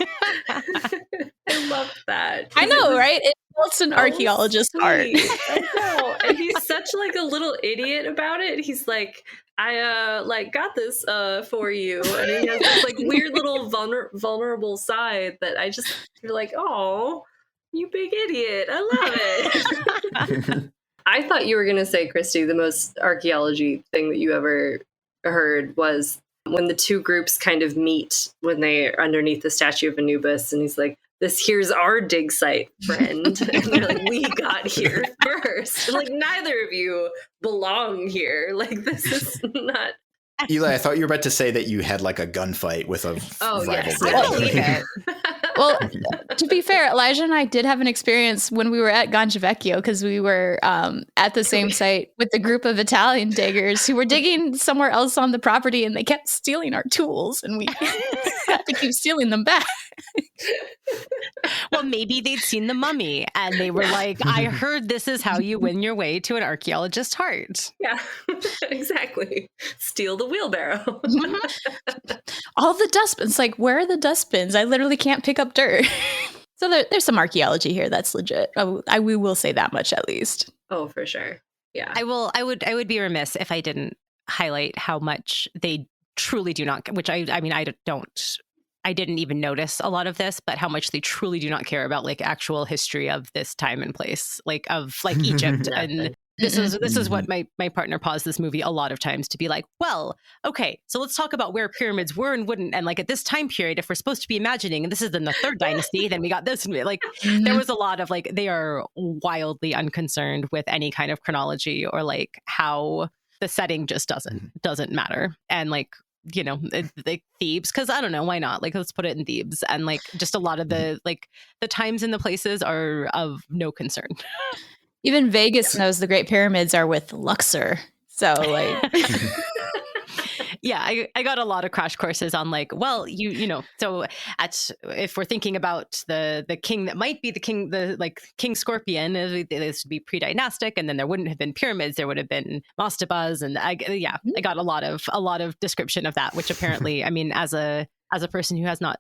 I love that. I know, right? It builds an archaeologist's heart. I know. And he's such like a little idiot about it. He's like, I like got this for you, and he has this like weird little vulnerable side that I just feel like, oh, you big idiot, I love it. I thought you were gonna say, Christy, the most archaeology thing that you ever heard was when the two groups kind of meet when they're underneath the statue of Anubis, and he's like, here's our dig site, friend. And they're like, we got here first. Like, neither of you belong here. Like, this is not. Eli, I thought you were about to say that you had like a gunfight with a rival. Yes, gang. I believe it. Well, to be fair, Elijah and I did have an experience when we were at Gancio Vecchio, because we were at the same site with a group of Italian diggers who were digging somewhere else on the property, and they kept stealing our tools, and we had to keep stealing them back. Well, maybe they'd seen the mummy and they were like, I heard this is how you win your way to an archaeologist's heart. Yeah, exactly. Steal the wheelbarrow. All the dustbins. Like, where are the dustbins? I literally can't pick up dirt. So there's some archaeology here that's legit. We will say that much at least. Oh, for sure. Yeah. I would be remiss if I didn't highlight how much they truly do not, which I didn't even notice a lot of this, but how much they truly do not care about like actual history of this time and place, like of like Egypt. And this is what my partner paused this movie a lot of times to be like, well, okay, so let's talk about where pyramids were and wouldn't. And like at this time period, if we're supposed to be imagining, and this is in the third dynasty, then we got this. And like there was a lot of like, they are wildly unconcerned with any kind of chronology or like how the setting just doesn't matter. And like, you know, like Thebes, because I don't know, why not? Like, let's put it in Thebes. And like just a lot of the like the times and the places are of no concern. Even Vegas knows the Great Pyramids are with Luxor. So like yeah, I got a lot of crash courses on like, well, you know, so if we're thinking about the king that might be the King Scorpion, this would be pre-dynastic, and then there wouldn't have been pyramids, there would have been mastabas, and I got a lot of description of that, which apparently, I mean, as a person who has not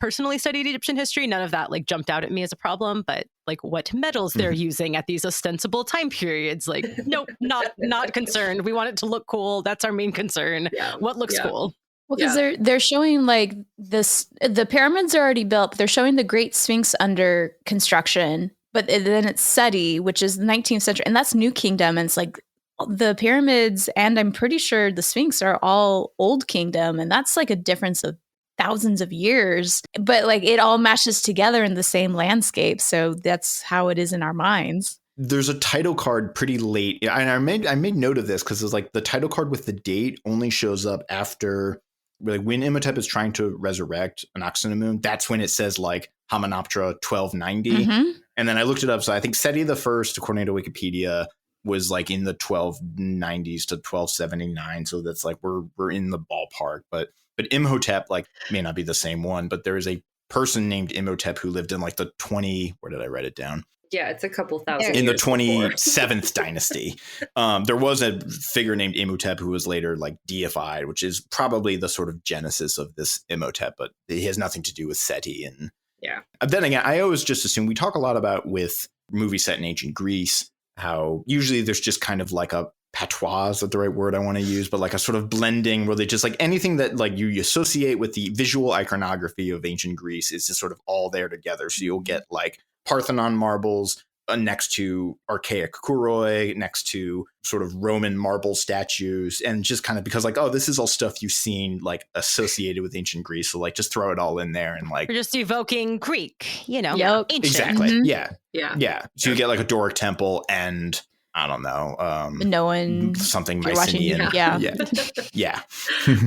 personally studied Egyptian history, none of that like jumped out at me as a problem, but like what metals they're using at these ostensible time periods, like nope, not concerned. We want it to look cool. That's our main concern. Yeah. What looks cool? Well, because they're showing like this, the pyramids are already built, but they're showing the Great Sphinx under construction. But then it's Seti, which is the 19th century, and that's New Kingdom. And it's like the pyramids, and I'm pretty sure the Sphinx are all Old Kingdom, and that's like a difference of thousands of years. But like it all mashes together in the same landscape, so that's how it is in our minds. There's a title card pretty late, and I made note of this because it's like the title card with the date only shows up after. Like when Imhotep is trying to resurrect Anaxamun, that's when it says like Hamunaptra 1290. Mm-hmm. And then I looked it up. So I think Seti the First, according to Wikipedia, was like in the 1290s to 1279. So that's like we're in the ballpark. But Imhotep like may not be the same one, but there is a person named Imhotep who lived in like the 20. Where did I write it down? Yeah, it's a couple thousand in the years 27th dynasty. There was a figure named Imhotep who was later like deified, which is probably the sort of genesis of this Imhotep, but it has nothing to do with Seti. And yeah. Then again, I always just assume we talk a lot about with movies set in ancient Greece, how usually there's just kind of like a patois, is that the right word I want to use, but like a sort of blending where they just like anything that like you associate with the visual iconography of ancient Greece is just sort of all there together. So you'll get like Parthenon marbles next to archaic Kuroi, next to sort of Roman marble statues, and just kind of because like, oh, this is all stuff you've seen like associated with ancient Greece. So like just throw it all in there and like. We're just evoking Greek, Yep. ancient. Exactly. Mm-hmm. Yeah. So you get like a Doric temple and I don't know. No one. Something Mycenaean. Yeah.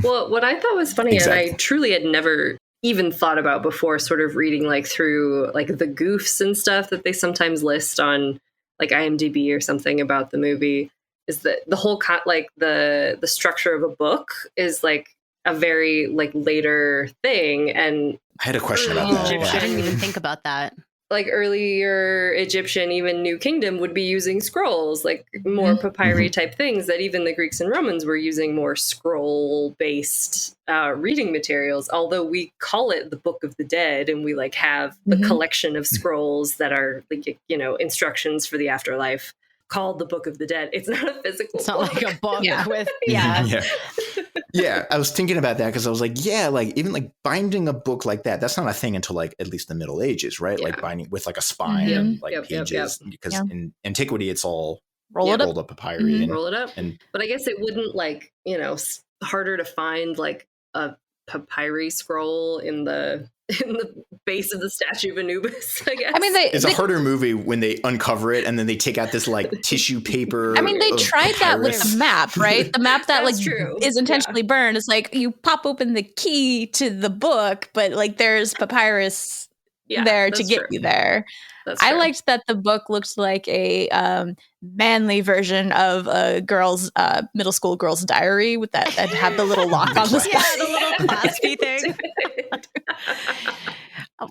Well, what I thought was funny, Exactly. and I truly had never even thought about before, sort of reading like through like the goofs and stuff that they sometimes list on like IMDb or something about the movie, is that the whole like the structure of a book is like a very like later thing. And I had a question about that. I didn't even think about that. Like earlier Egyptian, even New Kingdom would be using scrolls, like more papyri type things, that even the Greeks and Romans were using more scroll based reading materials. Although we call it the Book of the Dead, and we like have the collection of scrolls that are like, instructions for the afterlife called the Book of the Dead. It's not a physical It's not book. like a book with Yeah, I was thinking about that because I was like, yeah, like even like binding a book like that's not a thing until like at least the Middle Ages, right? Yeah. Like binding with like a spine Yep. and like Yep. pages, because in antiquity it's all Roll rolled up papyri. Roll it up. And But I guess it wouldn't like, harder to find like a papyri scroll in the base of the statue of Anubis, I guess. I mean, it's a harder movie when they uncover it and then they take out this like tissue paper. I mean, they tried that with the map, right? The map that like true. is intentionally burned. It's like you pop open the key to the book, but like there's papyrus there to get you there. I liked that the book looked like a manly version of a middle school girl's diary with that had the little lock on the side. the little claspy thing.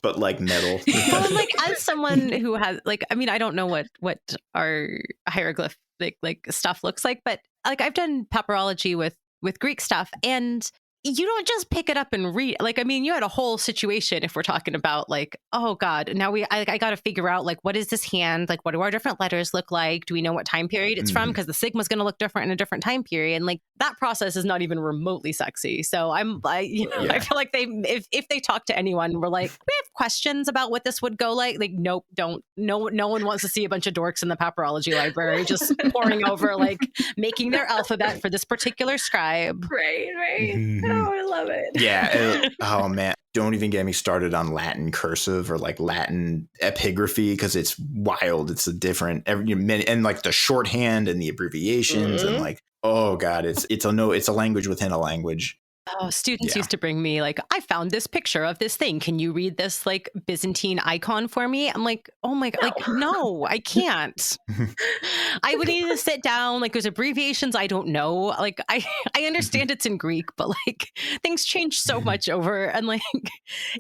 But like metal. Well, like as someone who has like, I mean, I don't know what our hieroglyph like stuff looks like, but like I've done papyrology with Greek stuff, and you don't just pick it up and read. Like, I mean, you had a whole situation if we're talking about like, oh God, now I got to figure out like, what is this hand? Like, what do our different letters look like? Do we know what time period it's from? Because the sigma is going to look different in a different time period. And like that process is not even remotely sexy. So I feel like if they talk to anyone, we're like, we have questions about what this would go like. Like, nope, don't. No one wants to see a bunch of dorks in the papyrology library just poring over, like making their alphabet for this particular scribe. Right. Oh, I love it. Yeah. Oh man. Don't even get me started on Latin cursive or like Latin epigraphy, because it's wild. It's a different and like the shorthand and the abbreviations and like, oh God, it's a language within a language. Oh, students used to bring me like, I found this picture of this thing. Can you read this like Byzantine icon for me? I'm like, oh my God, like, no, I can't. I would need to sit down. Like there's abbreviations I don't know. Like I understand it's in Greek, but like things change so much over. And like,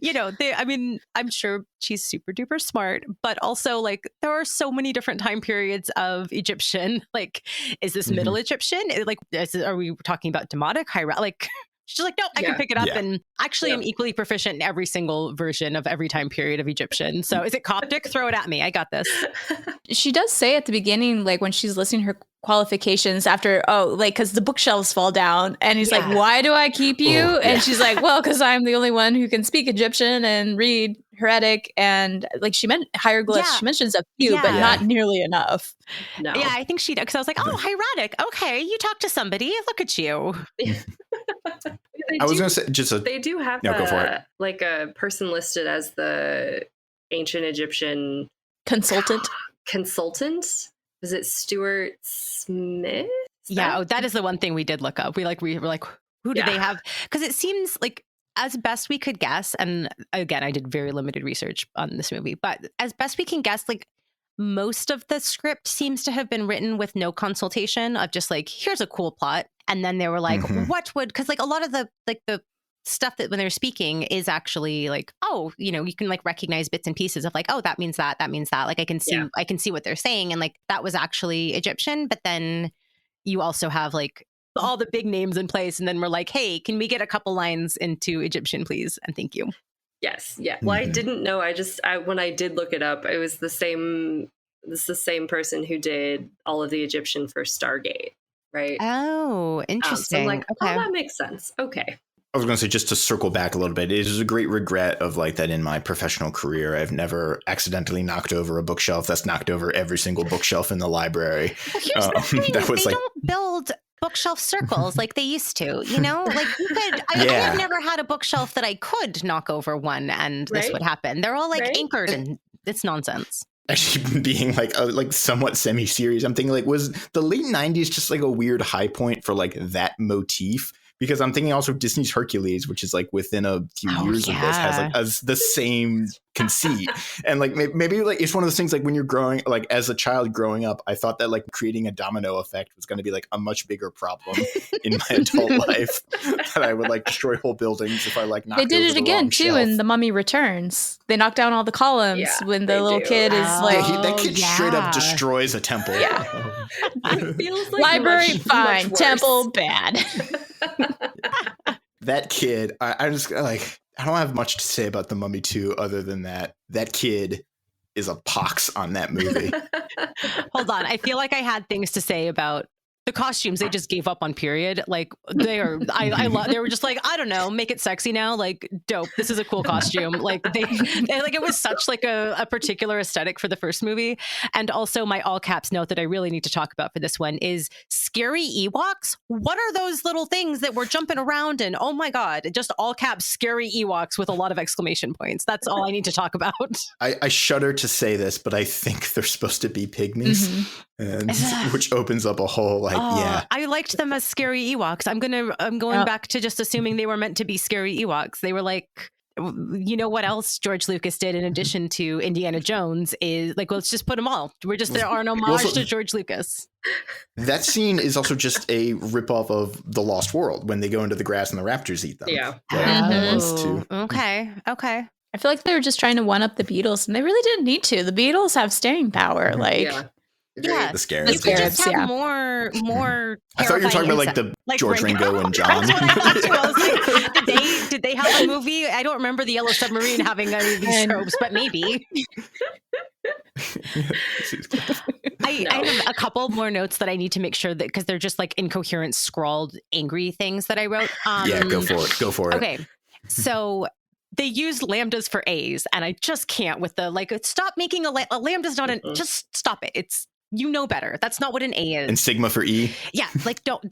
I'm sure she's super duper smart, but also like there are so many different time periods of Egyptian. Like, is this Middle Egyptian? Like, are we talking about Demotic, like She's like, no, I can pick it up. And actually, I'm equally proficient in every single version of every time period of Egyptian. So is it Coptic? Throw it at me. I got this. She does say at the beginning, like when she's listing her qualifications after, because the bookshelves fall down, and he's like, why do I keep you? And she's like, well, because I'm the only one who can speak Egyptian and read Heretic, and like she meant hieroglyphs. She mentions a few, but not nearly enough. No. Yeah, I think she did, because I was like, oh, hieratic. Okay, you talk to somebody. Look at you. I was going to say they do have go for it. Like a person listed as the ancient Egyptian consultant. Is it Stuart Smith? Yeah, that is the one thing we did look up. We were like, who do they have? Because it seems like, as best we could guess, and again, I did very limited research on this movie, but as best we can guess, like most of the script seems to have been written with no consultation of just like, here's a cool plot. And then they were like, what would, because like a lot of the stuff that when they're speaking is actually like, oh, you can like recognize bits and pieces of like, oh, that means that means that. Like I can see what they're saying. And like that was actually Egyptian. But then you also have like all the big names in place. And then we're like, hey, can we get a couple lines into Egyptian, please? And thank you. Yes. Yeah. Well, I didn't know. When I did look it up, it was the same person who did all of the Egyptian for Stargate. Right. Oh, interesting. So I'm like, oh, that makes sense. Okay. I was going to say, just to circle back a little bit, it is a great regret of like that in my professional career. I've never accidentally knocked over a bookshelf that's knocked over every single bookshelf in the library. Well, here's the thing. They don't build bookshelf circles like they used to, like you could, I have never had a bookshelf that I could knock over one and this would happen. They're all like anchored, and it's nonsense. Actually being like somewhat semi-serious, I'm thinking like, was the late 90s just like a weird high point for like that motif? Because I'm thinking also Disney's Hercules, which is like within a few years of this, has like the same conceit. And like maybe like it's one of those things like when you're growing, like as a child growing up, I thought that like creating a domino effect was going to be like a much bigger problem in my adult life. That I would like destroy whole buildings if I like knocked over the wrong shelf. They did it again too in The Mummy Returns. They knocked down all the columns when the little kid is like... that kid straight up destroys a temple. Yeah. It feels like library fine, temple bad. That kid, I just like, I don't have much to say about The Mummy 2 other than that kid is a pox on that movie. Hold on. I feel like I had things to say about the costumes. They just gave up on period. Like they were just like, I don't know, make it sexy now. Like dope. This is a cool costume. Like they like, it was such like a particular aesthetic for the first movie. And also my all caps note that I really need to talk about for this one is scary Ewoks. What are those little things that were jumping around? And oh my God, just all caps scary Ewoks with a lot of exclamation points. That's all I need to talk about. I shudder to say this, but I think they're supposed to be pygmies, and which opens up a whole like, I liked them as scary Ewoks. I'm going back to just assuming they were meant to be scary Ewoks. They were like, you know what else George Lucas did in addition to Indiana Jones is like, let's just put them all. There are no homage to George Lucas. That scene is also just a ripoff of The Lost World when they go into the grass and the raptors eat them. Yeah. Okay. I feel like they were just trying to one up the Beatles, and they really didn't need to. The Beatles have staying power. Yeah, the Scarabs. You could just have more. I thought you were talking about like the George Ringo and John. That's what I thought too. I was like, did they have a movie? I don't remember the Yellow Submarine having any of these tropes, but maybe. I have a couple more notes that I need to make sure that, because they're just like incoherent, scrawled, angry things that I wrote. Go for it. Okay, so they used lambdas for A's, and I just can't with the like. Stop making a lambda's not an. Just stop it. It's. You know better. That's not what an A is. And sigma for E? Yeah, like don't.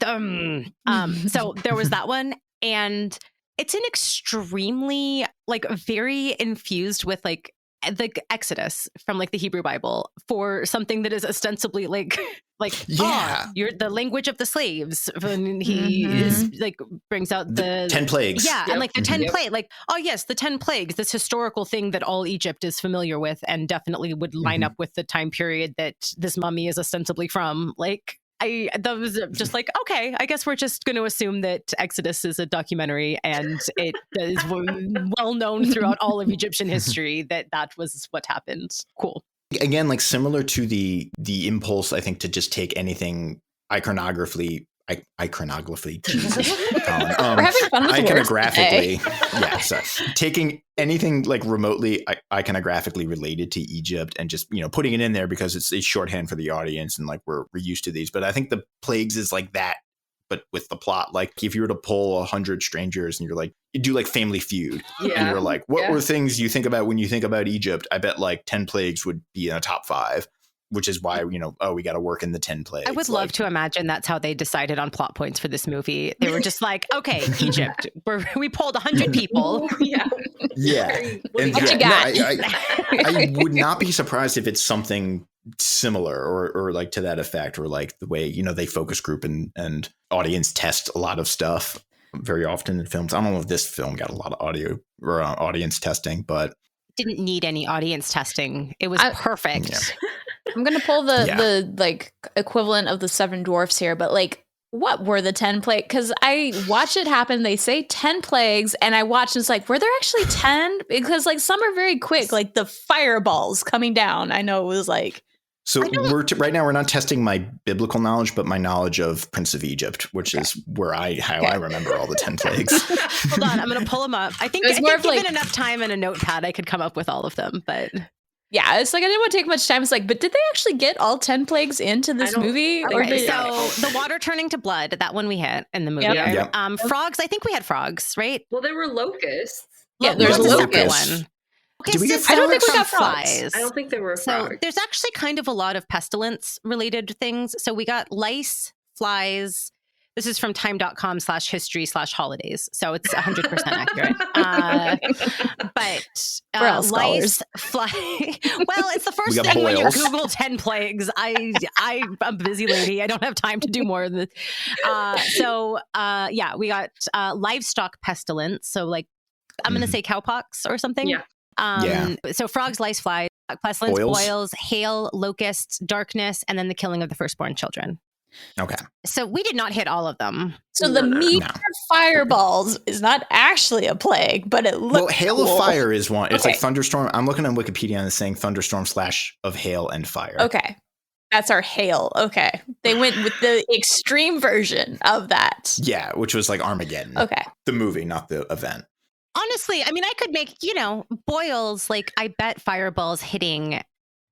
So there was that one, and it's an extremely like very infused with like the Exodus from like the Hebrew Bible for something that is ostensibly like you're the language of the slaves. When he is like brings out the 10 plagues. Yeah, and like the 10 plagues, like, oh yes, the 10 plagues, this historical thing that all Egypt is familiar with and definitely would line up with the time period that this mummy is ostensibly from. Like that was just like, okay, I guess we're just going to assume that Exodus is a documentary, and it is well known throughout all of Egyptian history that was what happened. Cool. Again, like similar to the impulse, I think, to just take anything iconographically iconography. Jesus, Colin. We're having fun with the words iconographically. Yeah, so taking anything like remotely iconographically related to Egypt and just putting it in there because it's a shorthand for the audience and like we're used to these. But I think the plagues is like that, but with the plot. Like if you were to pull 100 strangers and you're like, you do like Family Feud, and you're like, what were things you think about when you think about Egypt? I bet like 10 plagues would be in a top 5. Which is why, we got to work in the 10 plagues. I would love to imagine that's how they decided on plot points for this movie. They were just like, okay, Egypt, we pulled 100 people. Yeah. And what you got? I would not be surprised if it's something similar or like to that effect, or like the way, they focus group and audience test a lot of stuff very often in films. I don't know if this film got a lot of audio or audience testing, but didn't need any audience testing. It was perfect. Yeah. I'm gonna pull the like equivalent of the 7 dwarfs here, but like, what were the 10 plagues? Because I watch it happen. They say 10 plagues, and I watch and it's like, were there actually 10? Because like some are very quick, like the fireballs coming down. I know it was like. So right now we're not testing my biblical knowledge, but my knowledge of Prince of Egypt, which is where I remember all the 10 plagues. Hold on, I'm gonna pull them up. I think given enough time and a notepad, I could come up with all of them, but. Yeah, it's like I didn't want to take much time. It's like, but did they actually get all 10 plagues into this movie? Okay, so the water turning to blood, that one we hit in the movie. Yep. Frogs, I think we had frogs, right? Well, there were locusts. Yeah, there's a locust one. Okay, Did we get I don't think we got flies. frogs. I don't think there were frogs. So there's actually kind of a lot of pestilence related things. So we got lice, flies. This is from time.com/history/holidays. So it's 100% accurate. But lice, fly. Well, it's the first thing when you Google 10 plagues. I'm a busy lady. I don't have time to do more than this. We got livestock pestilence. So like, I'm going to say cowpox or something. Yeah. So frogs, lice, flies, pestilence, boils, hail, locusts, darkness, and then the killing of the firstborn children. Okay. So we did not hit all of them. So the meteor fireballs is not actually a plague, but it looks hail cool. of fire is one. It's like thunderstorm. I'm looking on Wikipedia and it's saying thunderstorm / of hail and fire. Okay. That's our hail. Okay. They went with the extreme version of that. Yeah, which was like Armageddon. Okay. The movie, not the event. Honestly, I mean, I could make, boils. Like, I bet fireballs hitting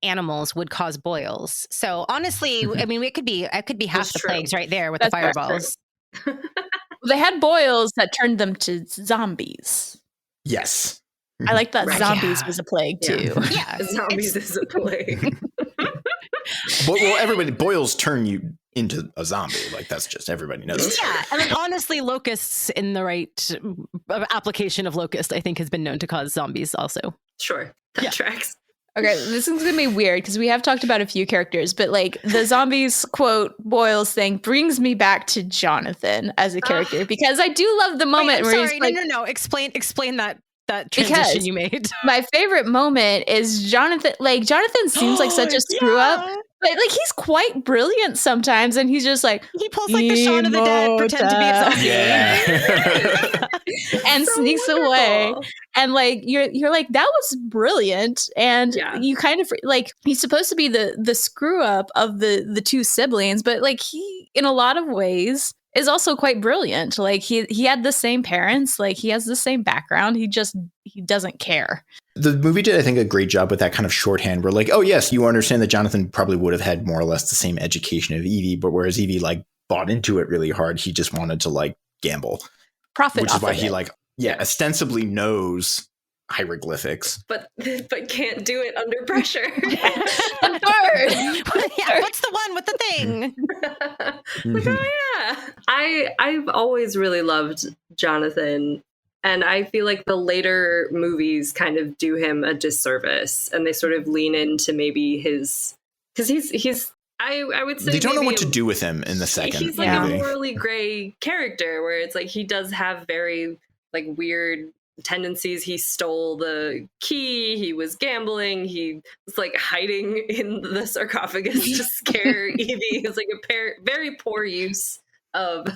animals would cause boils. So honestly, I mean, it could be half the plagues right there with the fireballs. They had boils that turned them to zombies. Yes. I like that zombies was a plague too. Yeah, zombies is a plague. Everybody, boils turn you into a zombie. Like that's just everybody knows. Yeah, and then honestly, locusts in the right application of locust, I think, has been known to cause zombies also. Sure, that tracks. Okay, this is gonna be weird because we have talked about a few characters, but like the zombies quote boils thing brings me back to Jonathan as a character because I do love the moment where he's like, no. Explain that transition you made. My favorite moment is Jonathan. Like Jonathan seems like such a screw up. But like he's quite brilliant sometimes, and he's just like he pulls like the Shaun of the Dead, pretend to be a zombie, and sneaks away. And like you're like that was brilliant, and you kind of like he's supposed to be the screw up of the two siblings, but like he in a lot of ways is also quite brilliant. Like he had the same parents, like he has the same background. He doesn't care. The movie did, I think, a great job with that kind of shorthand where like, oh, yes, you understand that Jonathan probably would have had more or less the same education of Evie, but whereas Evie like bought into it really hard, he just wanted to like gamble. Profit which off is why of he it. like, ostensibly knows hieroglyphics. But can't do it under pressure. The bird. What's the one with the thing? Like, oh yeah. I've always really loved Jonathan. And I feel like the later movies kind of do him a disservice, and they sort of lean into maybe because he's I would say they don't know what to do with him in the second. He's like a morally gray character where it's like he does have very like weird tendencies. He stole the key. He was gambling. He was like hiding in the sarcophagus to scare Evie. It was like a very poor use of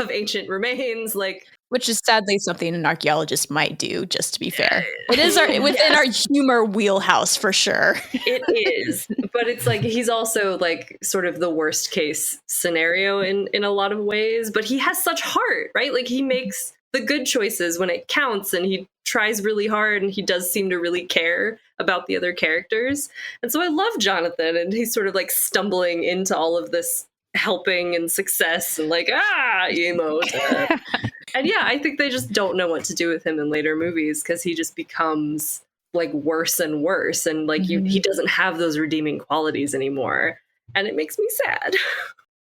ancient remains. Like Which is sadly something an archaeologist might do, just to be fair. It is within our humor wheelhouse for sure. It is. But it's like he's also like sort of the worst case scenario in a lot of ways. But he has such heart, right? Like he makes the good choices when it counts, and he tries really hard, and he does seem to really care about the other characters. And so I love Jonathan, and he's sort of like stumbling into all of this helping and success and like, emo. And yeah, I think they just don't know what to do with him in later movies because he just becomes like worse and worse. And like he doesn't have those redeeming qualities anymore. And it makes me sad.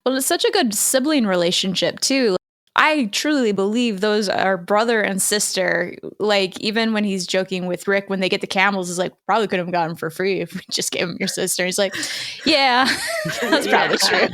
Well, it's such a good sibling relationship too. I truly believe those are brother and sister. Like, even when he's joking with Rick, when they get the camels, is like, probably could have gotten for free if we just gave him your sister. He's like, yeah, that's probably true.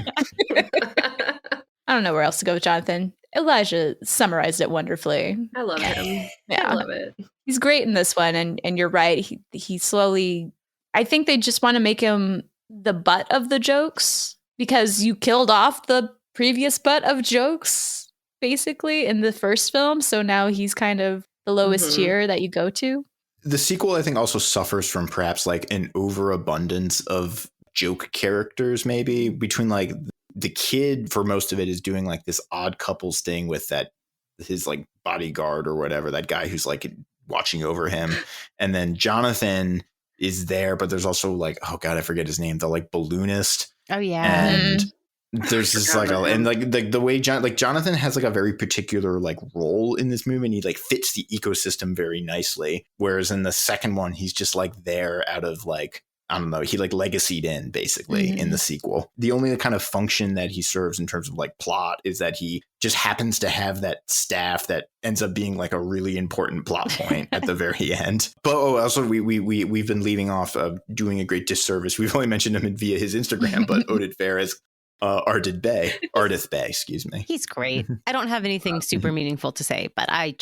I don't know where else to go with Jonathan. Elijah summarized it wonderfully. I love him. Yeah. I love it. He's great in this one. And you're right. He slowly, I think they just want to make him the butt of the jokes because you killed off the previous butt of jokes basically in the first film. So now he's kind of the lowest tier that you go to. The sequel, I think, also suffers from perhaps like an overabundance of joke characters, maybe between like the kid for most of it is doing like this odd couples thing with that his like bodyguard or whatever, that guy who's like watching over him. And then Jonathan is there, but there's also like, oh God, I forget his name, the like balloonist. Oh yeah. And there's this like, and like the way Jonathan has like a very particular like role in this movie, and he like fits the ecosystem very nicely. Whereas in the second one, he's just like there out of like, I don't know, he like legacied in basically in the sequel. The only kind of function that he serves in terms of like plot is that he just happens to have that staff that ends up being like a really important plot point at the very end. But also we've been leaving off doing a great disservice. We've only mentioned him via his Instagram, but Oded Ferris. Ardith Bay, excuse me. He's great. I don't have anything super meaningful to say, but I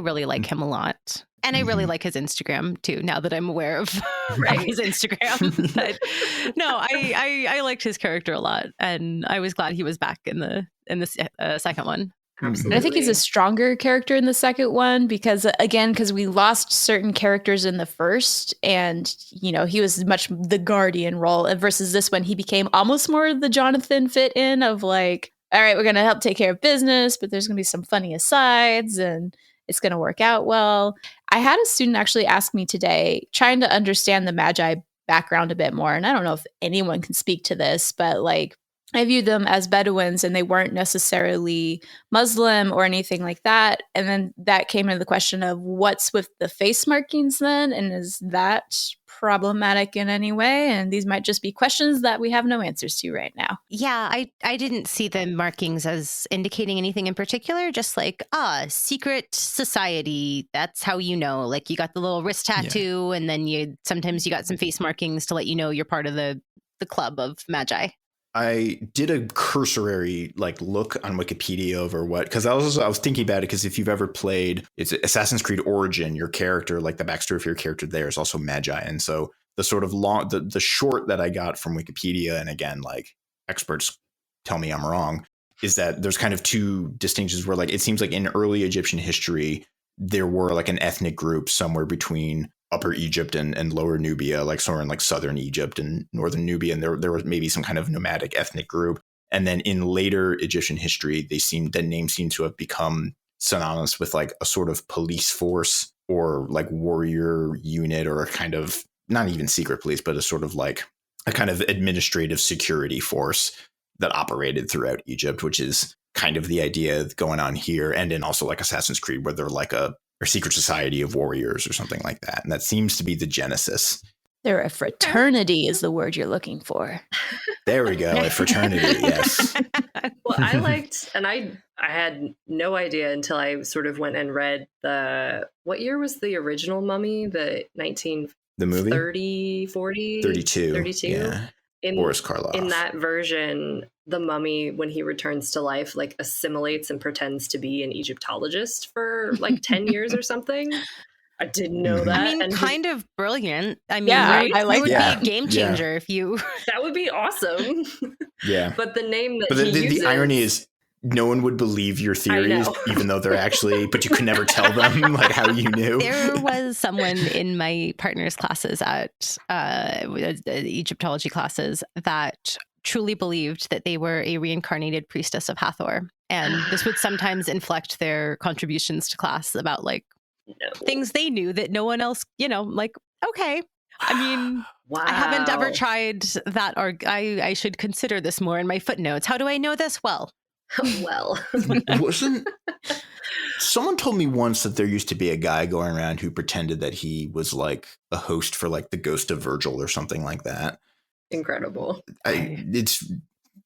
really like him a lot. And I really like his Instagram too, now that I'm aware of his Instagram. But no, I liked his character a lot, and I was glad he was back in the second one. Absolutely. I think he's a stronger character in the second one because we lost certain characters in the first, and he was much the guardian role versus this one. He became almost more the Jonathan fit in of like, all right, we're going to help take care of business, but there's going to be some funny asides and it's going to work out well. I had a student actually ask me today, trying to understand the Magi background a bit more. And I don't know if anyone can speak to this, but like, I viewed them as Bedouins and they weren't necessarily Muslim or anything like that. And then that came into the question of what's with the face markings then? And is that problematic in any way? And these might just be questions that we have no answers to right now. Yeah, I didn't see the markings as indicating anything in particular, just like, secret society. That's how like you got the little wrist tattoo and then sometimes you got some face markings to let you know you're part of the club of Magi. I did a cursory like look on Wikipedia over because I was thinking about it because if you've ever played it's Assassin's Creed Origin, your character, like the backstory of your character there is also Magi. And so the sort of the short that I got from Wikipedia, and again, like experts tell me I'm wrong, is that there's kind of two distinctions where like it seems like in early Egyptian history, there were like an ethnic group somewhere between Upper Egypt and Lower Nubia, like somewhere in like Southern Egypt and Northern Nubia. And there was maybe some kind of nomadic ethnic group. And then in later Egyptian history, that name seemed to have become synonymous with like a sort of police force or like warrior unit or a kind of, not even secret police, but a sort of like a kind of administrative security force that operated throughout Egypt, which is kind of the idea going on here. And in also like Assassin's Creed, where they're like a secret society of warriors or something like that. And that seems to be the genesis. They're a fraternity is the word you're looking for. There we go. A fraternity. Yes. Well, I liked, and I had no idea until I sort of went and read what year was the original Mummy? The movie? 30, 40? 32. 32. Yeah. Boris Karloff. In that version, the mummy, when he returns to life, like assimilates and pretends to be an Egyptologist for like 10 years or something. I didn't know that. I mean, kind of brilliant. I mean, yeah, I like it would that. be a game changer if you. That would be awesome. Yeah. But the name that the irony is no one would believe your theories, even though they're actually, but you could never tell them like how you knew. There was someone in my partner's classes at Egyptology classes that truly believed that they were a reincarnated priestess of Hathor. And this would sometimes inflect their contributions to class about like things they knew that no one else, like, okay. I mean, wow. I haven't ever tried that, or I should consider this more in my footnotes. How do I know this? Well. Wasn't someone told me once that there used to be a guy going around who pretended that he was like a host for like the Ghost of Virgil or something like that. Incredible.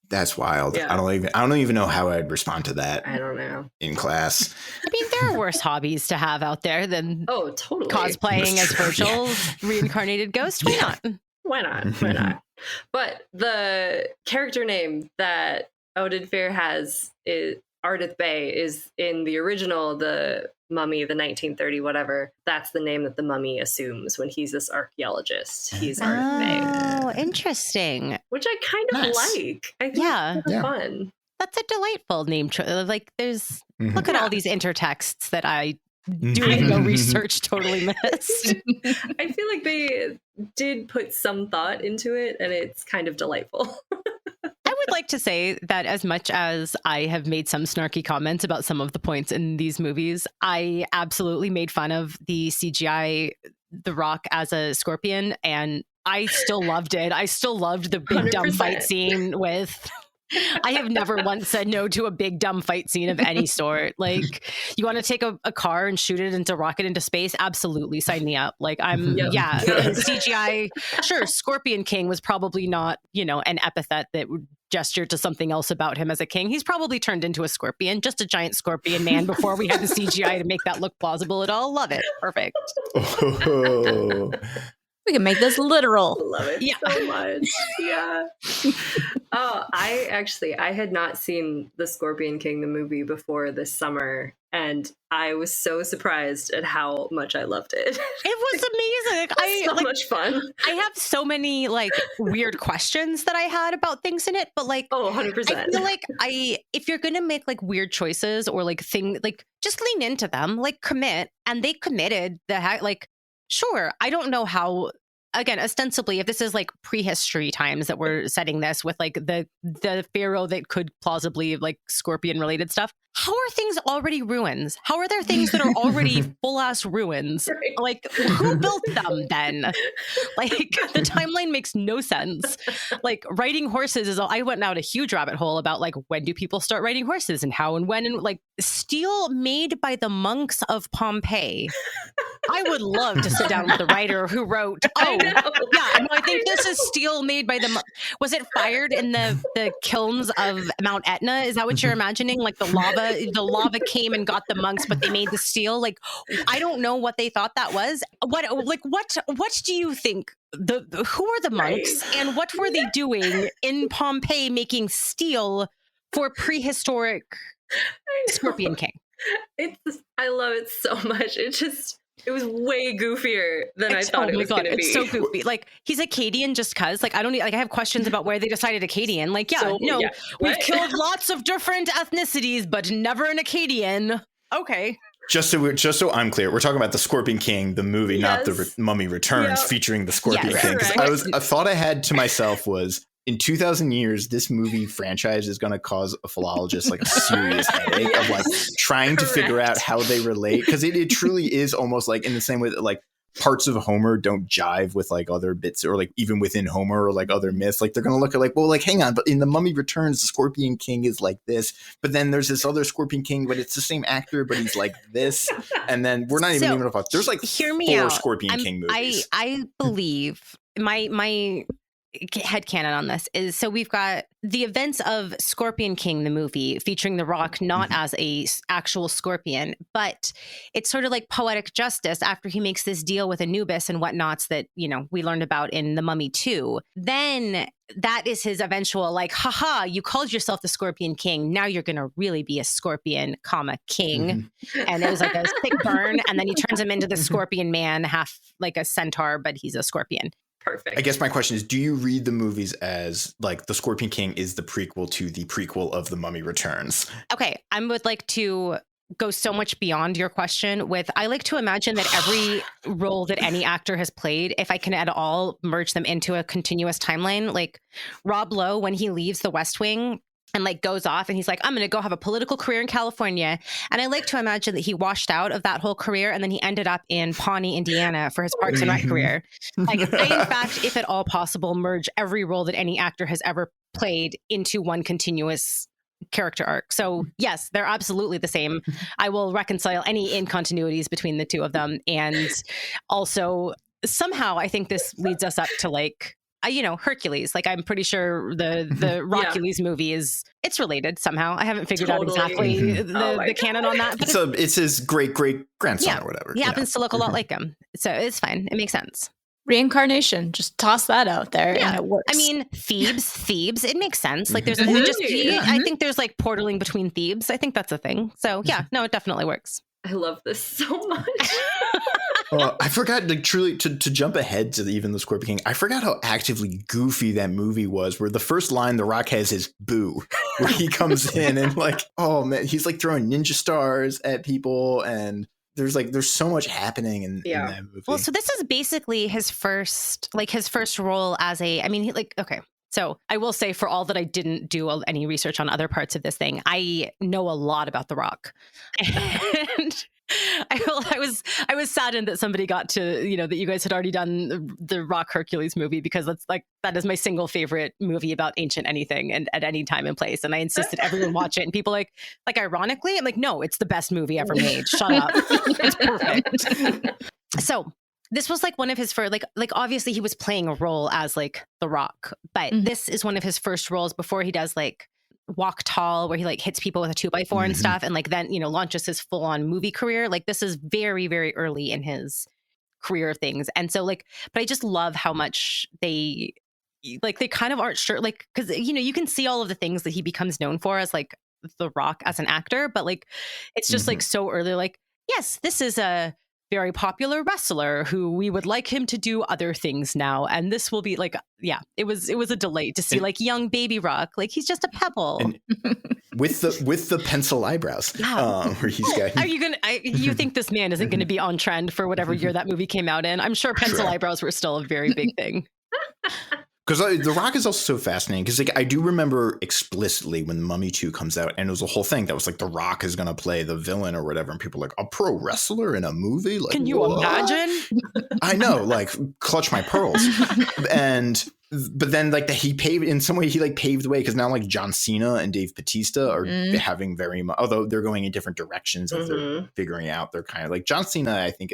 That's wild. Yeah. I don't even know how I'd respond to that. I don't know. In class. I mean, there are worse hobbies to have out there than totally cosplaying as Virgil's reincarnated ghost. Why not? Why not? But the character name that Oded Fear has is Ardith Bey is in the original, the Mummy, the 1930 whatever. That's the name that the mummy assumes when he's this archaeologist. He's Ardith Bey. Oh, interesting. Which I kind of like. I think it's fun. That's a delightful name choice. Like, there's look at all these intertexts that I doing no research totally missed. I feel like they did put some thought into it, and it's kind of delightful. I would like to say that as much as I have made some snarky comments about some of the points in these movies, I absolutely made fun of the CGI The Rock as a scorpion, and I still loved it. I still loved the big 100%. Dumb fight scene with... I have never once said no to a big dumb fight scene of any sort. Like, you want to take a car and shoot it into rocket into space? Absolutely, sign me up. Like, CGI. Sure, Scorpion King was probably not, an epithet that would gesture to something else about him as a king. He's probably turned into a scorpion, just a giant scorpion man before we had the CGI to make that look plausible at all. Love it. Perfect. Oh. We can make this literal. Love it so much. Yeah. Oh, I had not seen The Scorpion King, the movie, before this summer, and I was so surprised at how much I loved it. It was amazing. So much fun. I have so many weird questions that I had about things in it, but 100%. I feel like if you're gonna make weird choices or just lean into them, commit, and they committed. Sure, I don't know how, again, ostensibly, if this is prehistory times that we're setting this with the pharaoh that could plausibly scorpion related stuff, how are things already ruins? How are there things that are already full ass ruins? Right. Who built them then? The timeline makes no sense. Riding horses I went down a huge rabbit hole about when do people start riding horses and how and when, and steel made by the monks of Pompeii. I would love to sit down with the writer who wrote, I think this is steel made by was it fired in the kilns of Mount Etna? Is that what you're imagining? The lava came and got the monks, but they made the steel. I don't know what they thought that was. What do you think? Who are the monks, and what were they doing in Pompeii making steel for prehistoric Scorpion King? I love it so much. It was way goofier than I thought it was going to be. It's so goofy. He's Akkadian just cuz. I have questions about where they decided Akkadian. We've killed lots of different ethnicities, but never an Akkadian. Okay. Just so I'm clear, we're talking about the Scorpion King, the movie, not the Mummy Returns, featuring the Scorpion King. Because a thought I had to myself was, in 2,000 years, this movie franchise is going to cause a philologist a serious headache of trying to figure out how they relate, because it truly is almost in the same way that parts of Homer don't jive with other bits, or even within Homer, or other myths. They're going to look at hang on, but in the Mummy Returns, the Scorpion King is this, but then there's this other Scorpion King, but it's the same actor, but he's this, and then we're not even about. There's hear me 4 out. Scorpion King movies. I believe my headcanon on this is, so we've got the events of Scorpion King, the movie, featuring The Rock not as a actual scorpion, but it's sort of poetic justice after he makes this deal with Anubis and whatnots that, we learned about in The Mummy 2. Then that is his eventual haha, you called yourself the Scorpion King. Now you're going to really be a scorpion, king. And it was a sick burn. And then he turns him into the Scorpion Man, half like a centaur, but he's a scorpion. Perfect. I guess my question is, do you read the movies as like The Scorpion King is the prequel to the prequel of The Mummy Returns? Okay, I would like to go so much beyond your question with, I like to imagine that every role that any actor has played, if I can at all merge them into a continuous timeline, like Rob Lowe, when he leaves the West Wing and like goes off and he's like, I'm going to go have a political career in California. And I like to imagine that he washed out of that whole career and then he ended up in Pawnee, Indiana for his Parks and Rec career. Like, I, in fact, if at all possible, merge every role that any actor has ever played into one continuous character arc. So yes, they're absolutely the same. I will reconcile any incontinuities between the two of them. And also somehow I think this leads us up to like, Hercules. Like, I'm pretty sure the Rockules movie it's related somehow. I haven't figured out exactly the canon on that. But it's his great grandson or whatever. He happens to look a lot like him. So it's fine. It makes sense. Reincarnation. Just toss that out there and it works. I mean, Thebes, it makes sense. Like, there's I think there's like portaling between Thebes. I think that's a thing. So yeah, no, it definitely works. I love this so much. I forgot, like, truly to jump ahead to even The Scorpion King. I forgot how actively goofy that movie was, where the first line The Rock has is "boo," where he comes in and like, oh man, he's like throwing ninja stars at people, and there's so much happening in that movie. Well, so this is basically his first role as okay. So I will say, for all that I didn't do any research on other parts of this thing, I know a lot about The Rock. And I was saddened that somebody got to, that you guys had already done the Rock Hercules movie, because that is my single favorite movie about ancient anything and at any time and place. And I insisted everyone watch it, and people like ironically, I'm like, no, it's the best movie ever made. Shut up. It's perfect. So this was like one of his first, like obviously he was playing a role as like The Rock, but this is one of his first roles before he does like Walk Tall, where he like hits people with a 2x4 and stuff, and like then launches his full on movie career. Like, this is very, very early in his career of things. And so like, but I just love how much they kind of aren't sure, like, because you can see all of the things that he becomes known for as like The Rock as an actor, but like it's just like so early, like, yes, this is a very popular wrestler who we would like him to do other things now, and this will be like, it was a delight to see like young baby Rock, like he's just a pebble, and with the pencil eyebrows. Where he's got. Are you gonna? You think this man isn't going to be on trend for whatever year that movie came out in? I'm sure pencil eyebrows were still a very big thing. Because The Rock is also so fascinating, because like I do remember explicitly when The Mummy 2 comes out, and it was a whole thing that was like The Rock is going to play the villain or whatever, and people were like, a pro wrestler in a movie? Like, can you imagine? I know, like, clutch my pearls. But then like he paved the way, because now like John Cena and Dave Bautista are having very much, although they're going in different directions as they're figuring out. They're kind of like John Cena. I think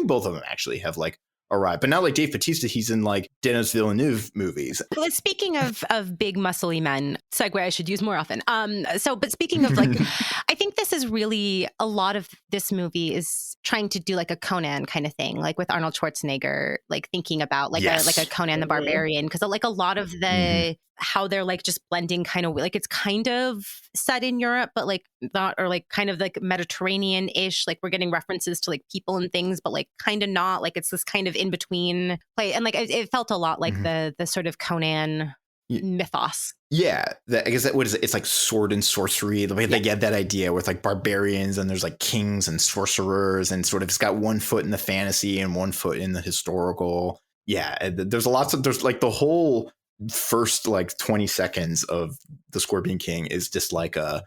both of them actually have like arrived, but now like Dave Bautista, he's in like Denis Villeneuve movies. Well, speaking of big muscly men, segue I should use more often. But speaking of like, I think this is really, a lot of this movie is trying to do like a Conan kind of thing, like with Arnold Schwarzenegger, like thinking about like a Conan the Barbarian, because like a lot of the how they're like just blending kind of like, it's kind of set in Europe, but like not, or like kind of like Mediterranean-ish, like we're getting references to like people and things, but like kind of not, like it's this kind of in between play, and like it felt a lot like the sort of Conan mythos. Yeah, I guess what is it? It's like sword and sorcery. The way they get that idea with like barbarians, and there's like kings and sorcerers, and sort of it's got one foot in the fantasy and one foot in the historical. Yeah, there's like the whole first like 20 seconds of The Scorpion King is just like a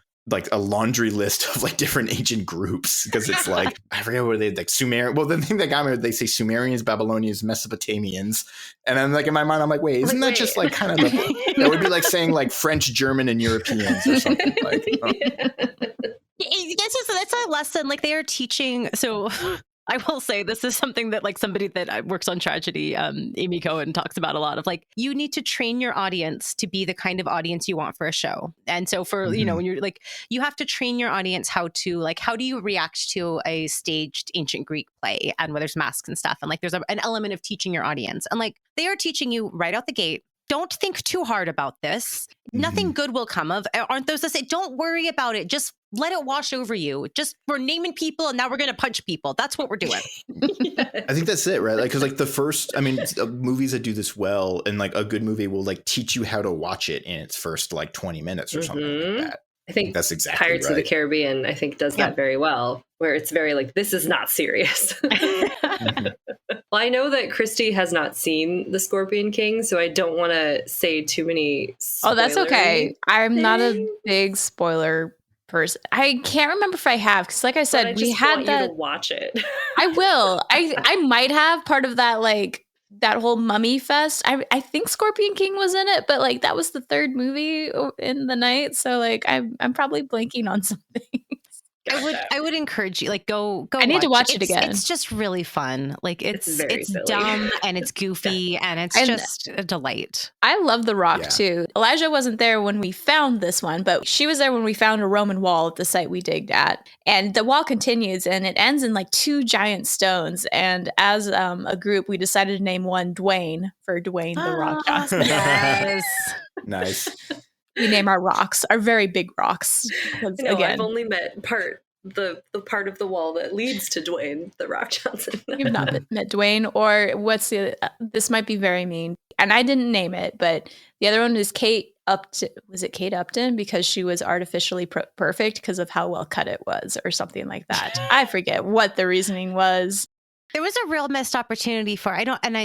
laundry list of like different ancient groups, because it's like, I forget what they like, Sumerian. Well, the thing that got me, they say Sumerians, Babylonians, Mesopotamians, and I'm like, in my mind, I'm like, wait, isn't that just like kind of that would be like saying like French, German, and Europeans or something like. That's a lesson like they are teaching. So I will say this is something that like somebody that works on tragedy, Amy Cohen, talks about a lot of like, you need to train your audience to be the kind of audience you want for a show. And so for, when you're like, you have to train your audience how do you react to a staged ancient Greek play, and where there's masks and stuff. And like, there's an element of teaching your audience, and like they are teaching you right out the gate don't think too hard about this. Nothing good will come of. Aren't those the same? Don't worry about it. Just let it wash over you. Just we're naming people, and now we're going to punch people. That's what we're doing. I think that's it, right? Like, because like the first, I mean, movies that do this well, and like a good movie will like teach you how to watch it in its first like 20 minutes or something like that. I think that's exactly Pirates of the Caribbean, I think, does that very well, where it's very like, this is not serious. Well, I know that Christy has not seen The Scorpion King, so I don't want to say too many spoilers. Oh, that's okay. I'm not a big spoiler person. I can't remember if I have, because like I said, we had that. You to watch it. I will. I might have part of that, like that whole mummy fest. I think Scorpion King was in it, but like that was the third movie in the night, so like I'm probably blanking on something. I would encourage you, like go. I need to watch it again. It's just really fun. Like it's silly. dumb and it's goofy and it's just a delight. I love The Rock too. Elijah wasn't there when we found this one, but she was there when we found a Roman wall at the site we digged at. And the wall continues and it ends in like 2 giant stones. And as a group, we decided to name one Dwayne for Dwayne The Rock Johnson. Yes. Nice. We name our rocks, our very big rocks. No, I've only met the part of the wall that leads to Dwayne The Rock Johnson. You've not met Dwayne, or what's the? This might be very mean, and I didn't name it, but the other one is Kate Upton. Was it Kate Upton because she was artificially perfect because of how well cut it was, or something like that? I forget what the reasoning was. There was a real missed opportunity for,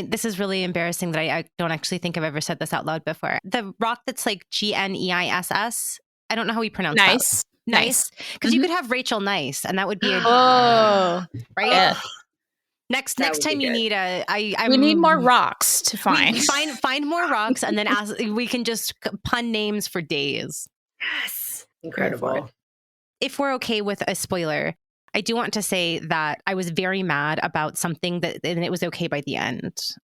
this is really embarrassing that I don't actually think I've ever said this out loud before. The rock that's like GNEISS. I don't know how we pronounce that. Nice. Because you could have Rachel Nice, and that would be right? Yeah. Next time you need we need more rocks to find. Find more rocks, and then we can just pun names for days. Yes. Incredible. If we're okay with a spoiler, I do want to say that I was very mad about something and it was okay by the end.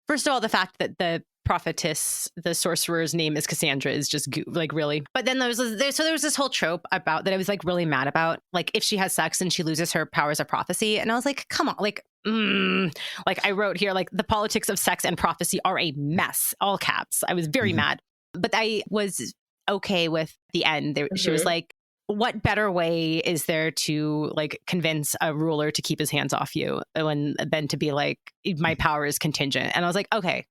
First of all, the fact that the prophetess, the sorcerer's name is Cassandra is just like really. But then there was this whole trope about that I was like really mad about. Like if she has sex and she loses her powers of prophecy. And I was like, come on, like I wrote here, like the politics of sex and prophecy are a mess, all caps. I was very mad, but I was okay with the end. She was like, what better way is there to like convince a ruler to keep his hands off you than to be like, my power is contingent? And I was like, okay,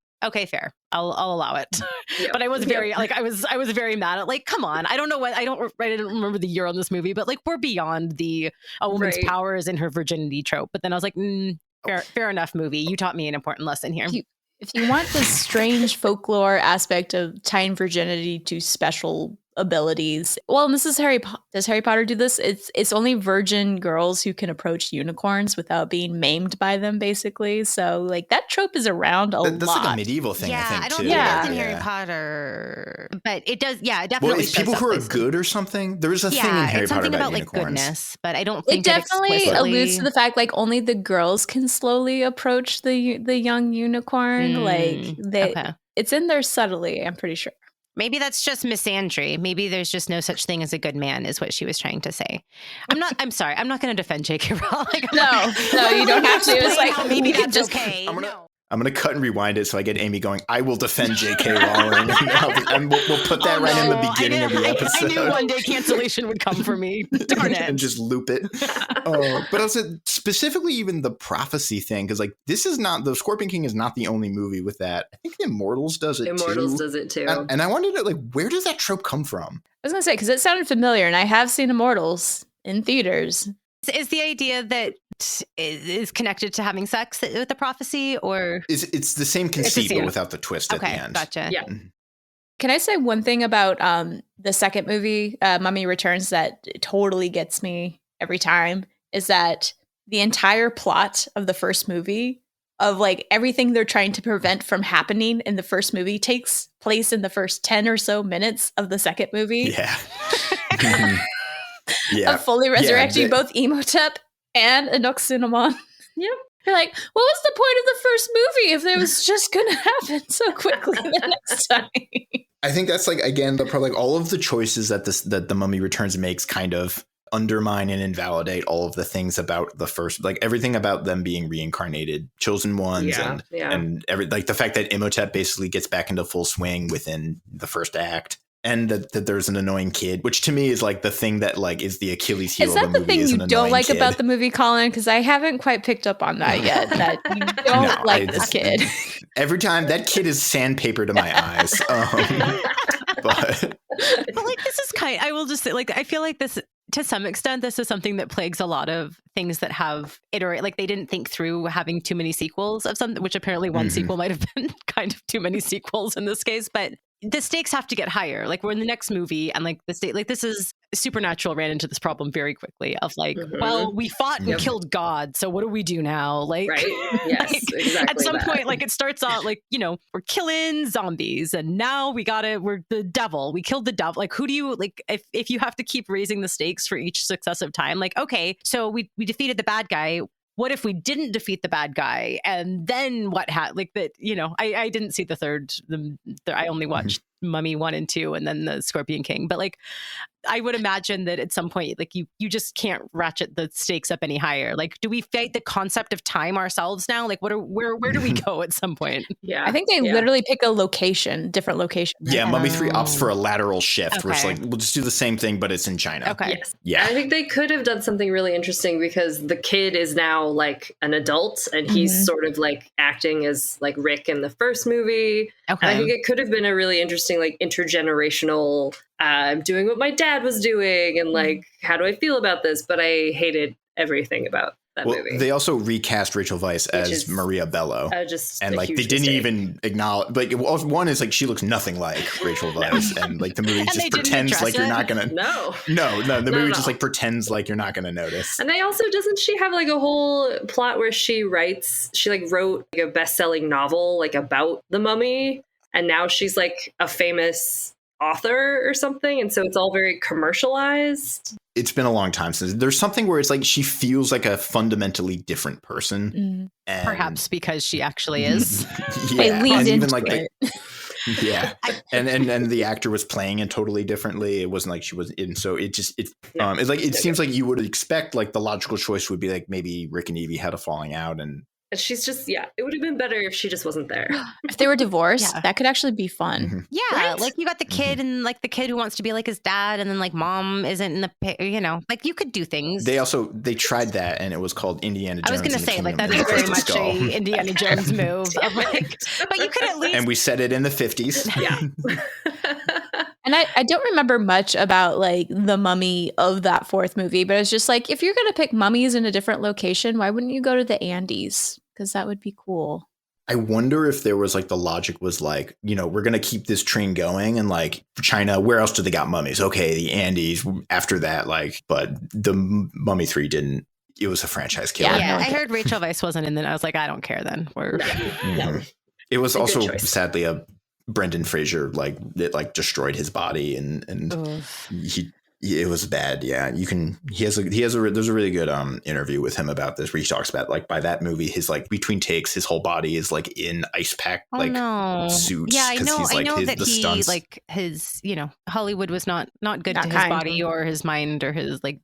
fair. I'll allow it. Yep. But I was very I was very mad at like, come on. I don't know what I didn't remember the year on this movie, but like we're beyond the a woman's power is in her virginity trope. But then I was like, fair enough, movie. You taught me an important lesson here. If you want the strange folklore aspect of tying virginity to special abilities, well, and this is does Harry Potter do this? It's only virgin girls who can approach unicorns without being maimed by them, basically. So like that trope is around a lot. That's like a medieval thing, I think, I don't too. think that's in Harry Potter, but it does. Yeah, it definitely. Well, it's people who are good or something. There is a thing in Harry Potter about unicorns. Like goodness, but I don't think it definitely alludes to the fact like only the girls can slowly approach the young unicorn. It's in there subtly. I'm pretty sure. Maybe that's just misandry. Maybe there's just no such thing as a good man, is what she was trying to say. I'm sorry. I'm not going to defend J.K. Rowling. No, you don't have to. It's like maybe that's okay. I'm going to cut and rewind it so I get Amy going, I will defend J.K. Rowling. and we'll put that in the beginning of the episode. I knew one day cancellation would come for me. Darn it. And just loop it. But also specifically even the prophecy thing, because like this is not, the Scorpion King is not the only movie with that. I think Immortals does it too. Immortals does it too. And I wondered, like, where does that trope come from? I was going to say, because it sounded familiar, and I have seen Immortals in theaters. Is the idea that is connected to having sex with the prophecy, or it's the same conceit but without the twist at the end? Gotcha. Yeah. Can I say one thing about the second movie, Mummy Returns, that totally gets me every time? Is that the entire plot of the first movie, of like everything they're trying to prevent from happening in the first movie, takes place in the first 10 or so minutes of the second movie. Yeah. Of fully resurrecting both Imhotep and Enoxinamon. Yep. You're like, what was the point of the first movie if it was just going to happen so quickly the next time? I think that's like, again, probably like all of the choices that the Mummy Returns makes kind of undermine and invalidate all of the things about the first, like everything about them being reincarnated chosen ones, and the fact that Imhotep basically gets back into full swing within the first act. And that there's an annoying kid, which to me is like the thing that like is the Achilles heel of the movie. Is that the thing you don't like about the movie, Colin? Because I haven't quite picked up on that yet. That you don't like this kid. Every time that kid is sandpaper to my eyes. But like this is I will just say, like, I feel like this, to some extent, this is something that plagues a lot of things that have like they didn't think through having too many sequels of something, which apparently one sequel might have been kind of too many sequels in this case, but the stakes have to get higher. Like we're in the next movie and like this is Supernatural ran into this problem very quickly of like, well, we fought and killed God. So what do we do now? Like, right. Yes, like, exactly. At some point, like it starts out like, we're killing zombies and now we're the devil. We killed the devil. Like, who do you like, if you have to keep raising the stakes for each successive time, like, okay, so we defeated the bad guy. What if we didn't defeat the bad guy? And then what like that, I didn't see the third, I only watched Mummy 1 and 2 and then the Scorpion King. But like, I would imagine that at some point, like you just can't ratchet the stakes up any higher. Like, do we fight the concept of time ourselves now? Like, where do we go at some point? Yeah, I think they literally pick a different location. Yeah, Mummy 3 opts for a lateral shift, where it's like, we'll just do the same thing, but it's in China. Okay. Yes. Yeah. I think they could have done something really interesting because the kid is now like an adult and he's sort of like acting as like Rick in the first movie. Okay. And I think it could have been a really interesting, like intergenerational, I'm doing what my dad was doing and like, how do I feel about this? But I hated everything about that movie. They also recast Rachel Weisz as Maria Bello. And like they didn't even acknowledge, like one is like she looks nothing like Rachel Weisz, and like the movie just pretends like you're not gonna. No, the movie just like pretends like you're not gonna notice. And doesn't she have like a whole plot where she wrote like a best-selling novel like about the mummy, and now she's like a famous author or something, and so it's all very commercialized. It's been a long time since there's something where it's like she feels like a fundamentally different person, and perhaps because she actually is. Yeah, and even like yeah, and the actor was playing it totally differently. It wasn't like she was in, so it's like it seems like you would expect like the logical choice would be like maybe Rick and Evie had a falling out, and she's just, it would have been better if she just wasn't there. If they were divorced, that could actually be fun. Yeah, right? Like you got the kid and like the kid who wants to be like his dad, and then like mom isn't in the, like you could do things. They tried that, and it was called Indiana Jones. I was going to say like that is very much a Indiana Jones move. Of like, but you could at least. And we said it in the 50s. Yeah. And I don't remember much about like the mummy of that fourth movie, but it's just like, if you're going to pick mummies in a different location, why wouldn't you go to the Andes? Because that would be cool. I wonder if there was like the logic was like, we're going to keep this train going, and like China, where else do they got mummies? Okay, the Andes after that, like, but the Mummy 3 didn't. It was a franchise killer. Yeah, I heard Rachel Weisz wasn't in, then I was like, I don't care then. No. It was also sadly a Brendan Fraser, like it like destroyed his body, and it was bad. Yeah, there's a really good interview with him about this where he talks about like by that movie his like between takes his whole body is like in ice pack suits. Yeah, I know. I know that he stunts. like his Hollywood was not good to his body or his mind or his like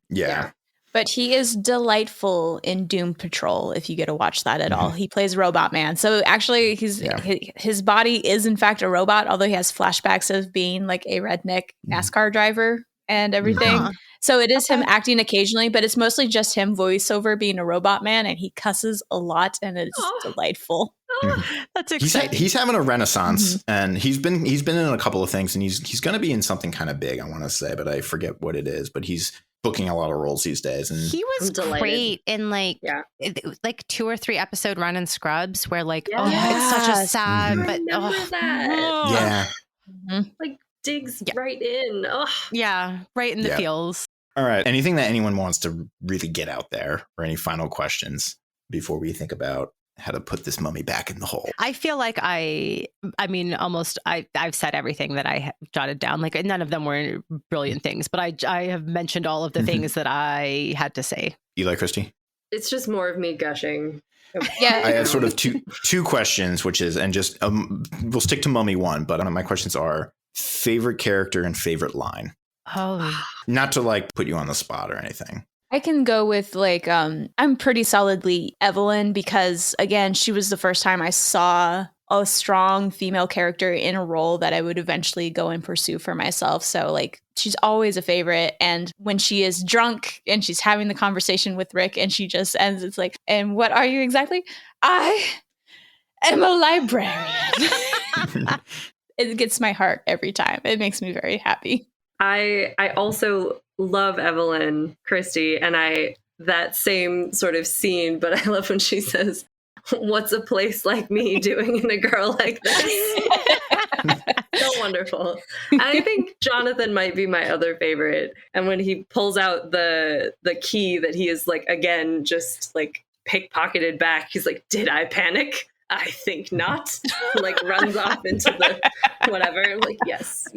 But he is delightful in Doom Patrol, if you get to watch that at all. He plays Robot Man. So actually, his body is, in fact, a robot, although he has flashbacks of being like a redneck NASCAR driver and everything. So it is him acting occasionally, but it's mostly just him voiceover being a robot man, and he cusses a lot, and it's delightful. That's exciting. He's having a renaissance, and he's been in a couple of things, and he's going to be in something kind of big, I want to say, but I forget what it is. But he's booking a lot of roles these days, and he was great in like 2 or 3 episode run in Scrubs, where like it's such a sad, but like digs right in, right in the feels. All right, anything that anyone wants to really get out there, or any final questions before we think about how to put this mummy back in the hole? I feel like I've said everything that I jotted down. Like none of them were brilliant things, but I have mentioned all of the things that I had to say. Eli, Christy? It's just more of me gushing. Yeah, I have sort of two questions, which is, and just we'll stick to Mummy 1, but my questions are favorite character and favorite line. Oh, Not to like put you on the spot or anything. I can go with like I'm pretty solidly Evelyn because again, she was the first time I saw a strong female character in a role that I would eventually go and pursue for myself. So like she's always a favorite. And when she is drunk and she's having the conversation with Rick and she just ends, it's like, and what are you exactly? I am a librarian. It gets my heart every time. It makes me very happy. I also love Evelyn Christie, and that same sort of scene, but I love when she says, "What's a place like me doing in a girl like this?" So wonderful. I think Jonathan might be my other favorite. And when he pulls out the key that he is like, again, just like pickpocketed back, he's like, "Did I panic? I think not." Like runs off into the whatever. I'm like, yes,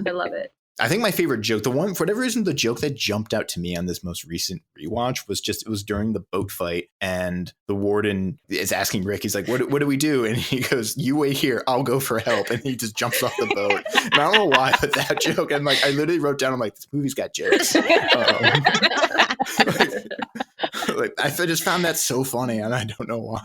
I love it. I think my favorite joke, the one, for whatever reason, the joke that jumped out to me on this most recent rewatch was just, it was during the boat fight and the warden is asking Rick, he's like, what do we do? And he goes, "You wait here, I'll go for help." And he just jumps off the boat. And I don't know why, but that joke, and like, I literally wrote down, I'm like, this movie's got jokes. I just found that so funny, and I don't know why.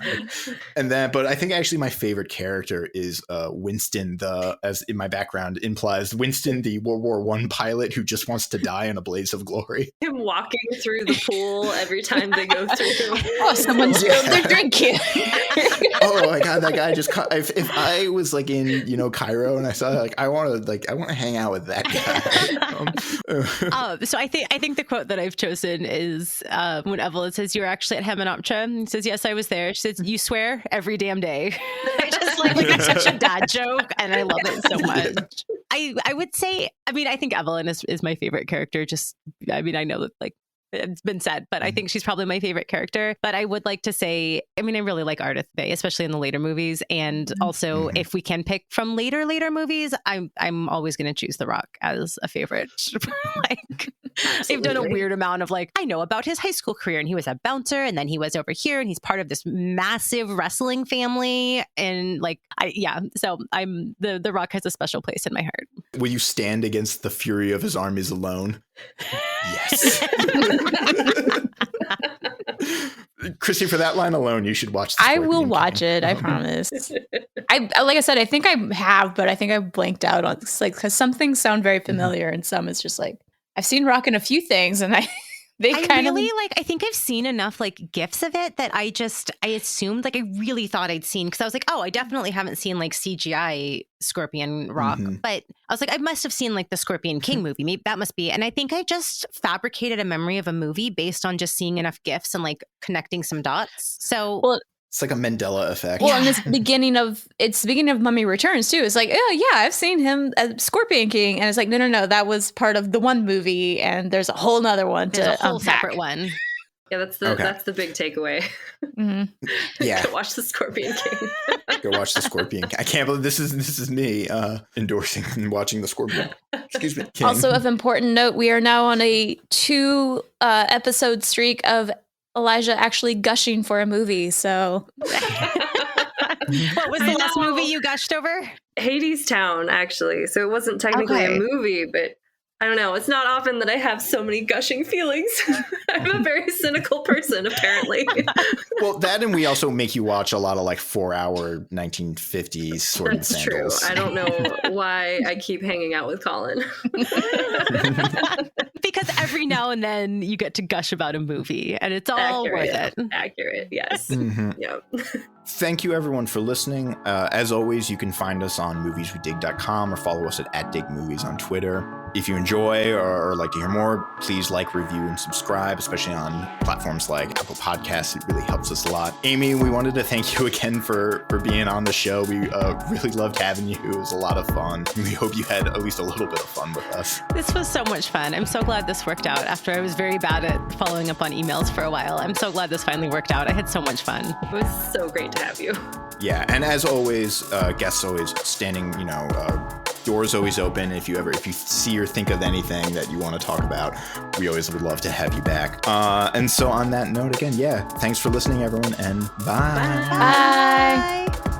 And then, but I think actually my favorite character is Winston, as in my background implies, Winston, the World War I pilot who just wants to die in a blaze of glory. Him walking through the pool every time they go through. Oh, someone's they're drinking. Oh my God, that guy just if I was like in, Cairo and I saw like, I want to hang out with that guy. So I think the quote that I've chosen is when Evelyn says, "You're actually at Hemenoptera." He says, "Yes, I was there." She says, "You swear?" "Every damn day." I just like it's such a dad joke, and I love it so much. I would say, I think Evelyn is my favorite character. I know that like it's been said, but I think she's probably my favorite character. But I would like to say, I really like Ardith Bay, especially in the later movies. And also, if we can pick from later movies, I'm always going to choose The Rock as a favorite. Like, they've done a weird amount of like, I know about his high school career, and he was a bouncer, and then he was over here, and he's part of this massive wrestling family, and like, so The Rock has a special place in my heart. Will you stand against the fury of his armies alone? Yes. Chrissy, for that line alone, you should watch. I will watch it. I promise. Like I said, I think I have, but I think I blanked out on this, like, because some things sound very familiar, and some it's just like I've seen Rock in a few things, and I think I've seen enough like gifs of it that I assumed, like, I really thought I'd seen, because I was like, oh, I definitely haven't seen like CGI Scorpion Rock, but I was like, I must have seen like the Scorpion King movie. Maybe that must be. And I think I just fabricated a memory of a movie based on just seeing enough gifs and like connecting some dots. So it's like a Mandela effect. Well, and it's the beginning of Mummy Returns too. It's like, oh yeah, I've seen him as Scorpion King, and it's like, no, that was part of the one movie, and there's a whole nother one a whole separate one. Yeah, that's the big takeaway. Mm-hmm. Yeah, go watch the Scorpion King. Go watch the Scorpion King. I can't believe this is me endorsing and watching the Scorpion. Excuse me. King. Also, of important note, we are now on a 2 episode streak of Elijah actually gushing for a movie. So, what was the last movie you gushed over? Hades Town, actually. So it wasn't technically a movie, but I don't know. It's not often that I have so many gushing feelings. I'm a very cynical person, apparently. Well, that, and we also make you watch a lot of like 4-hour 1950s sort of sandals. True. I don't know why I keep hanging out with Colin. Because every now and then you get to gush about a movie, and it's all worth it. Accurate, yes. Yep. Thank you, everyone, for listening. As always, you can find us on movieswedigged.com or follow us at @digmovies on Twitter. If you enjoy or like to hear more, please like, review, and subscribe, especially on platforms like Apple Podcasts. It really helps us a lot. Amy, we wanted to thank you again for being on the show. We really loved having you. It was a lot of fun. We hope you had at least a little bit of fun with us. This was so much fun. I'm so glad this worked out after I was very bad at following up on emails for a while. I'm so glad this finally worked out. I had so much fun. It was so great to have you. Yeah, and as always, guests always standing, doors always open. If you see or think of anything that you want to talk about, we always would love to have you back. And so on that note, again, thanks for listening, everyone, and bye. Bye.